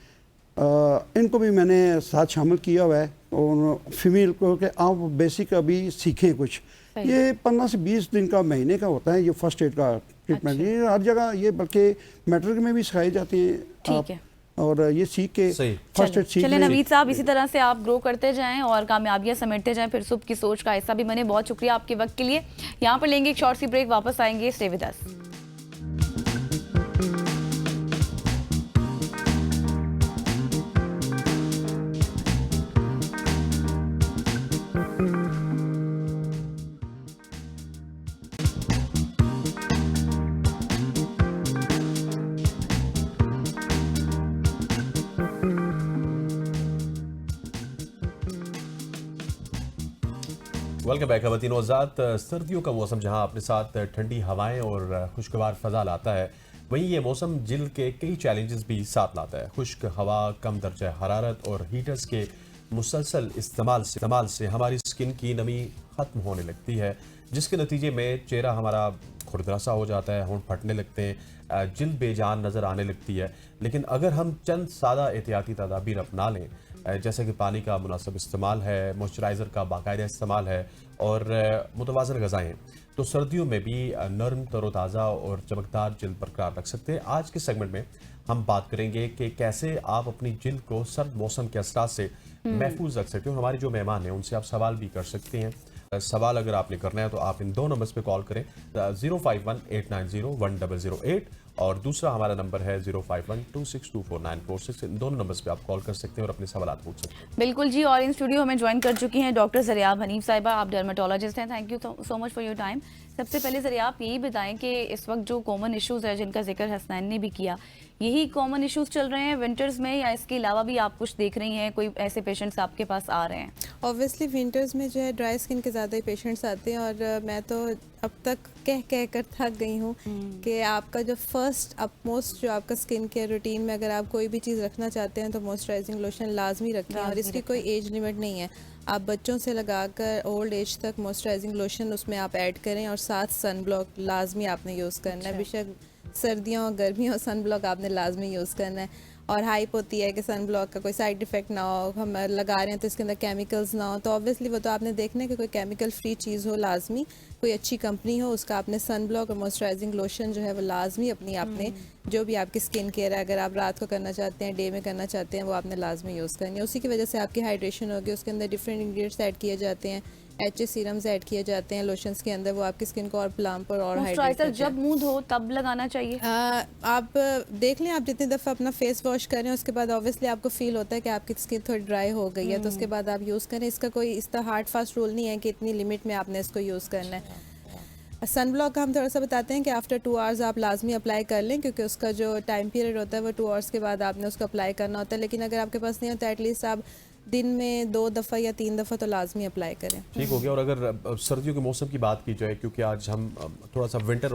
इनको भी मैंने साथ शामिल किया हुआ है, और फीमेल को कि आप बेसिक अभी सीखें कुछ। ये 15 से 20 दिन का, महीने का होता है ये फर्स्ट एड का ट्रीटमेंट। ये हर जगह ये बल्कि मैट्रिक में भी सिखाई जाती हैं। ठीक है, और ये सीख के फर्स्ट एड सीख। चलिए नवीद साहब, इसी तरह से आप ग्रो करते जाएं और कामयाबियां समेटते जाएं, फिर सुबह की सोच का हिस्सा भी बने। बहुत शुक्रिया आपके वक्त के लिए। यहाँ पर लेंगे एक शॉर्ट सी ब्रेक, वापस आएंगे, stay with us. Welcome back खवातीन आज़ाद। सर्दियों का मौसम जहां अपने साथ ठंडी हवाएं और खुशगवार फजा लाता है, वहीं ये मौसम जिल्द के कई चैलेंजेस भी साथ लाता है। खुश्क हवा, कम दर्जा हरारत और हीटर्स के मुसलसल इस्तेमाल से हमारी स्किन की नमी खत्म होने लगती है, जिसके नतीजे में चेहरा हमारा खुरदरा सा हो जाता है, होंठ फटने लगते हैं, जिल्द बेजान नज़र आने लगती है। लेकिन अगर हम चंद सादा एहतियाती तदाबीर अपना लें, जैसे कि पानी का मुनासिब इस्तेमाल है, मॉइस्चराइज़र का बाकायदा इस्तेमाल है और मुतवाज़न ग़िज़ाएँ, तो सर्दियों में भी नरम, तरोताज़ा और चमकदार जिल्द बरकरार रख सकते हैं। आज के सेगमेंट में हम बात करेंगे कि कैसे आप अपनी जिल्द को सर्द मौसम के असरात से महफूज रख सकते हो। हमारे जो मेहमान हैं उनसे आप सवाल भी कर सकते हैं। सवाल अगर आपने करना है तो आप इन 2 नंबर्स पे कॉल करें, 051-890-1008 और दूसरा हमारा नंबर है 051-2624946। इन दोनों नंबर्स पे आप कॉल कर सकते हैं और अपने सवाल पूछ सकते हैं। बिल्कुल जी, और इन स्टूडियो हमें ज्वाइन कर चुकी हैं डॉक्टर ज़रियाब हनीफ साहिबा। आप डर्मेटोलॉजिस्ट हैं। Thank you so much for your time. सबसे पहले ज़रियाब यही बताएं कि इस वक्त जो कॉमन इश्यूज़ है जिनका जिक्र हसनैन ने भी किया, यही कॉमन इश्यूज़ चल रहे हैं विंटर्स में या इसके अलावा भी आप कुछ देख रही हैं, कोई ऐसे पेशेंट्स आपके पास आ रहे हैं? ऑब्वियसली विंटर्स में जो है ड्राई स्किन के ज़्यादा ही पेशेंट्स आते हैं और मैं तो अब तक कह कर थक गई हूँ कि आपका जो फर्स्ट अपमोस्ट जो आपका स्किन केयर रूटीन में अगर आप कोई भी चीज़ रखना चाहते हैं तो मॉइस्चराइजिंग लोशन लाजमी रखें और इसकी कोई एज लिमिट नहीं है। आप बच्चों से लगाकर ओल्ड एज तक मॉइस्चराइजिंग लोशन उसमें आप ऐड करें और साथ सन ब्लॉक लाजमी आपने यूज़ करना है। बेशक सर्दियों और गर्मियों सन ब्लॉक आपने लाजमी यूज़ करना है। और हाइप होती है कि सन ब्लॉक का कोई साइड इफ़ेक्ट ना हो, हम लगा रहे हैं तो इसके अंदर केमिकल्स ना हो, तो ऑब्वियसली वो तो आपने देखना है कि कोई केमिकल फ्री चीज़ हो, लाजमी कोई अच्छी कंपनी हो, उसका आपने सन ब्लॉक और मॉइस्चराइजिंग लोशन जो है वो लाजमी अपनी आपने जो भी आपकी स्किन केयर है, अगर आप रात को करना चाहते हैं, डे में करना चाहते हैं, वो आपने लाजमी यूज़ करनी है। उसी की वजह से आपकी हाइड्रेशन होगी। उसके अंदर डिफरेंट इंग्रेडिएंट्स ऐड किए जाते हैं, HA सीरम्स ऐड किए जाते हैं लोशंस के अंदर, वो आपकी स्किन को और प्लम्प और मॉइस्चराइजर जब मुंह धो तब लगाना चाहिए? आप देख लें, आप जितनी दफ़ा अपना फेस वॉश करें उसके बाद ऑब्वियसली आपको फील होता है कि आपकी स्किन थोड़ी ड्राई हो गई है, तो उसके बाद आप यूज़ करें। इसका कोई इस तरह हार्ड फास्ट रूल नहीं है कि इतनी लिमिट में आपने इसको यूज़ करना है। सन ब्लॉक का हम थोड़ा सा बताते हैं कि आफ्टर 2 आवर्स आप लाजमी अप्लाई कर लें, क्योंकि उसका जो टाइम पीरियड होता है वो 2 आवर्स के बाद आपने उसको अप्लाई करना होता है। लेकिन अगर आपके पास नहीं होता एटलीस्ट आप दिन में 2 दफ़ा या 3 दफ़ा तो लाजमी अप्लाई करें। ठीक हो गया। और अगर सर्दियों के मौसम की बात की जाए, क्योंकि आज हम थोड़ा सा विंटर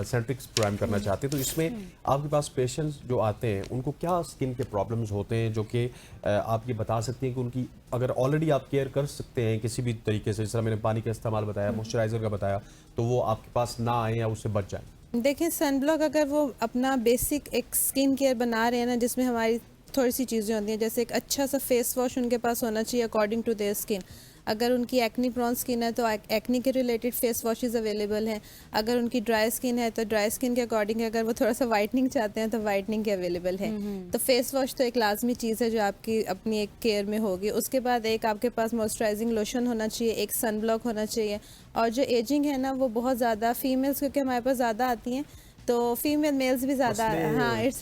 सेंट्रिक प्रोग्राम करना चाहते हैं, तो इसमें आपके पास पेशेंट्स जो आते हैं उनको क्या स्किन के प्रॉब्लम्स होते हैं जो कि आप ये बता सकती हैं कि उनकी अगर ऑलरेडी आप केयर कर सकते हैं किसी भी तरीके से, जिस तरह मैंने पानी का इस्तेमाल बताया, मॉइस्चराइजर का बताया, तो वो आपके पास ना आए या उससे बच जाए? देखिए, सन ब्लॉक अगर वो अपना बेसिक एक स्किन केयर बना रहे हैं ना, जिसमें हमारी थोड़ी सी चीज़ें होती हैं, जैसे एक अच्छा सा फेस वॉश उनके पास होना चाहिए अकॉर्डिंग टू देयर स्किन। अगर उनकी एक्नी प्रॉन स्किन है तो एक्नी के रिलेटेड फेस वॉशेस अवेलेबल हैं। अगर उनकी ड्राई स्किन है तो ड्राई स्किन के अकॉर्डिंग अगर वो थोड़ा सा वाइटनिंग चाहते हैं तो वाइटनिंग के अवेलेबल है। तो फेस वॉश तो एक लाजमी चीज़ है जो आपकी अपनी एक केयर में होगी। उसके बाद एक आपके पास मॉइस्चराइजिंग लोशन होना चाहिए, एक सन ब्लॉक होना चाहिए। और जो एजिंग है ना वो बहुत ज़्यादा फीमेल्स क्योंकि हमारे पास ज़्यादा आती हैं तो फीमेल मेल्स भी ज़्यादा, हाँ इट्स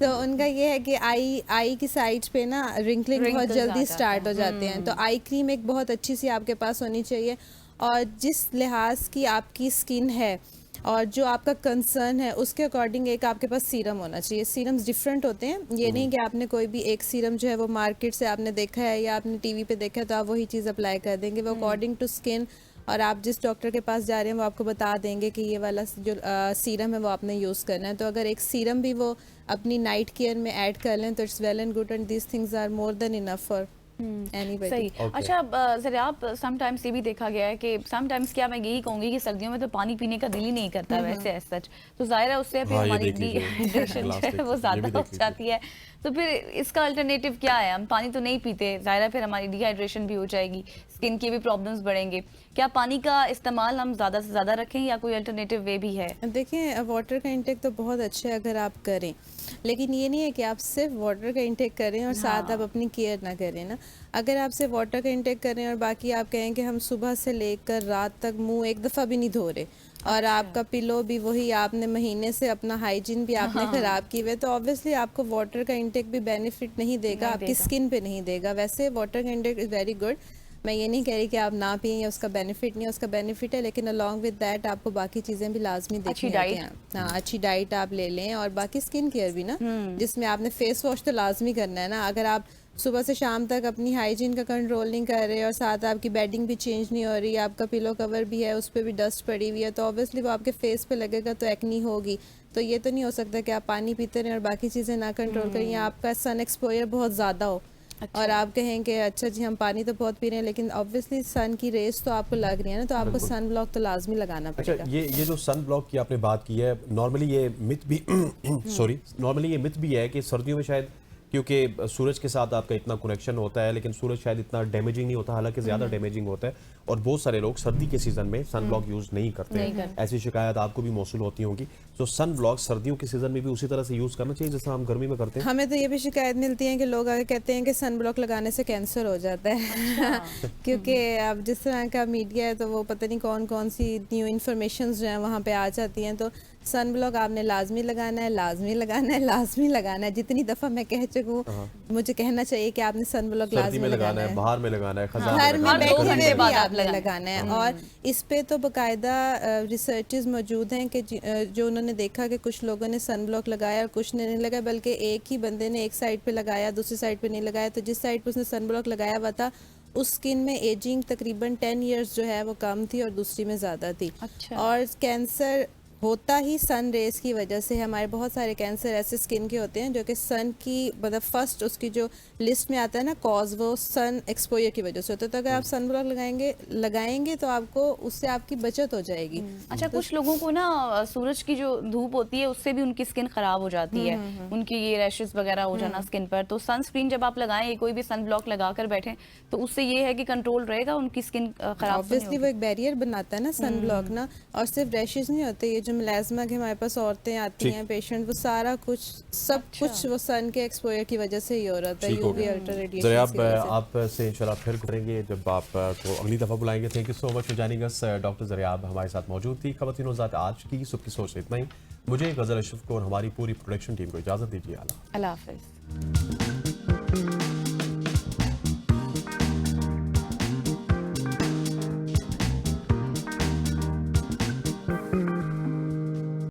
तो उनका ये है कि आई की साइड्स पे ना रिंकलिंग बहुत जल्दी स्टार्ट हो जाते हैं। तो आई क्रीम एक बहुत अच्छी सी आपके पास होनी चाहिए और जिस लिहाज की आपकी स्किन है और जो आपका कंसर्न है उसके अकॉर्डिंग एक आपके पास सीरम होना चाहिए। सीरम्स डिफरेंट होते हैं, ये नहीं कि आपने कोई भी एक सीरम जो है वो मार्केट से आपने देखा है या आपने टीवी पे देखा है तो आप वही चीज़ अप्लाई कर देंगे। वो अकॉर्डिंग टू स्किन और आप जिस डॉक्टर के पास जा रहे हैं वो आपको बता देंगे कि ये वाला जो सीरम है वो आपने यूज़ करना है। तो अगर एक सीरम भी वो अपनी नाइट केयर में ऐड कर लें तो it's well and good and these things are more than enough for anybody. सही। अच्छा, जरा आप समटाइम्स ये भी देखा गया है कि समटाइम्स क्या मैं यही कहूँगी कि सर्दियों में तो पानी पीने का दिल ही नहीं करता वैसे एज सच, तो जाहिर है उससे फिर हमारी डिहाइड्रेशन जो है वो ज़्यादा हो जाती है। तो फिर इसका अल्टरनेटिव क्या है? हम पानी तो नहीं पीते, जाहिर है फिर हमारी डिहाइड्रेशन भी हो जाएगी, स्किन के भी प्रॉब्लम्स बढ़ेंगे। क्या पानी का इस्तेमाल हम ज़्यादा से ज़्यादा रखें या कोई अल्टरनेटिव वे भी है? देखिए, वाटर का इंटेक तो बहुत अच्छा है अगर आप करें, लेकिन ये नहीं है कि आप सिर्फ वाटर का इंटेक करें और साथ आप अपनी केयर ना करें ना। अगर आप सिर्फ वाटर का इंटेक करें और बाकी आप कहें कि हम सुबह से लेकर रात तक मुंह एक दफ़ा भी नहीं धो रहे और आपका पिलो भी वही, आपने महीने से अपना हाइजीन भी आपने ख़राब की हुए, तो ऑब्वियसली आपको वाटर का इंटेक भी बेनिफिट नहीं देगा, आपकी स्किन पे नहीं देगा। वैसे वाटर का इंटेक इज़ वेरी गुड, मैं ये नहीं कह रही कि आप ना पिए या उसका बेनिफिट नहीं है, उसका बेनिफिट है, लेकिन अलॉन्ग विद दैट आपको बाकी चीज़ें भी लाजमी देखनी है। हाँ, अच्छी डाइट आप ले लें और बाकी स्किन केयर भी ना, जिसमें आपने फेस वॉश तो लाजमी करना है ना। अगर आप सुबह से शाम तक अपनी हाइजीन का कंट्रोल नहीं कर रहे और साथ आपकी बेडिंग भी चेंज नहीं हो रही, आपका पिलो कवर भी है उस पर भी डस्ट पड़ी हुई है, तो ऑब्वियसली वो आपके फेस पे लगेगा तो एक्नी होगी। तो ये तो नहीं हो सकता कि आप पानी पीते रहें और बाकी चीज़ें ना कंट्रोल करें या आपका सन एक्सपोजर बहुत ज़्यादा हो और आप कहें कि अच्छा जी हम पानी तो बहुत पी रहे हैं लेकिन ऑब्वियसली सन की रेस तो आपको लग रही है ना, तो आपको सन ब्लॉक तो लाजमी लगाना अच्छा, पड़ेगा। ये जो सन ब्लॉक की आपने बात की है, नॉर्मली ये मिथ भी सॉरी, नॉर्मली ये मिथ भी है कि सर्दियों में शायद क्योंकि सूरज के साथ आपका इतना कनेक्शन होता है, लेकिन सूरज शायद इतना डैमेजिंग नहीं होता, हालांकि ज़्यादा डैमेजिंग होता है और बहुत सारे लोग सर्दी के सीज़न में सन ब्लॉक यूज़ नहीं करते हैं। ऐसी शिकायत आपको भी मौसूल होती होंगी। तो सन ब्लॉक सर्दियों के सीज़न में भी उसी तरह से यूज़ करना चाहिए जैसा हम गर्मी में करते हैं। हमें तो ये भी शिकायत मिलती है कि लोग आगे कहते हैं कि सन ब्लॉक लगाने से कैंसर हो जाता है क्योंकि अब जिस तरह का मीडिया है तो वो पता नहीं कौन कौन सी न्यू इन्फॉर्मेशन जो है वहाँ पे आ जाती हैं। तो सन ब्लॉक आपने लाजमी लगाना है, लाजमी लगाना है, लाजमी लगाना है। जितनी दफ़ा मैं कह चुकूँ मुझे कहना चाहिए कि आपने सन ब्लॉक सर्दी में लाजमी लगाना है, बाहर में लगाना है, खज़ान में घर में लगाना है, बैठे गर्मी हुए में भी बाद आप आपने लगाना है। और इस पे तो बाकायदा रिसर्चेस मौजूद हैं कि जो उन्होंने देखा कि कुछ लोगों ने सन ब्लॉक लगाया और कुछ ने नहीं लगाया, बल्कि एक ही बंदे ने एक साइड पे लगाया दूसरी साइड पे नहीं लगाया। तो जिस साइड पे उसने सन ब्लॉक लगाया हुआ था उस स्किन में एजिंग तकरीबन 10 इयर्स जो है वो कम थी और दूसरी में ज़्यादा थी। अच्छा। और कैंसर होता ही सन रेस की वजह से। हमारे बहुत सारे कैंसर ऐसे स्किन के होते हैं जो कि सन की मतलब फर्स्ट उसकी जो लिस्ट में आता है ना कॉज, वो सन एक्सपोजर की वजह से होता है। तो अगर आप सन ब्लॉक लगाएंगे तो आपको उससे आपकी बचत हो जाएगी। अच्छा, कुछ लोगों को ना सूरज की जो धूप होती है उससे भी उनकी स्किन खराब हो जाती है, उनकी ये रैशेस वगैरह हो जाना स्किन पर। तो सनस्क्रीन जब आप लगाएं, कोई भी सन ब्लॉक लगा कर बैठे तो उससे ये है कि कंट्रोल रहेगा, उनकी स्किन खराब ऑब्वियसली वो एक बैरियर बनाता है ना सन ब्लॉक ना। और सिर्फ रैशेस नहीं होते, ये जो मिलाजमा के हमारे पास औरतें आती हैं पेशेंट, वो सारा कुछ सब कुछ वो सन के एक्सपोजर की वजह से ही हो रहा था, यूवी अल्ट्रा रेडिएशन की वजह से। आपसे इंशाल्लाह फिर करेंगे जब आपको अगली दफ़ा बुलाएंगे। Thank you so much for joining us. Doctor Zariyab हमारे साथ मौजूद थी। ख़वातीन और हज़रात, आज की सुबह की सोच से इतना ही। मुझे गज़ल अशरफ को और हमारी पूरी प्रोडक्शन टीम को इजाज़त दीजिए। अल्लाह हाफ़िज़।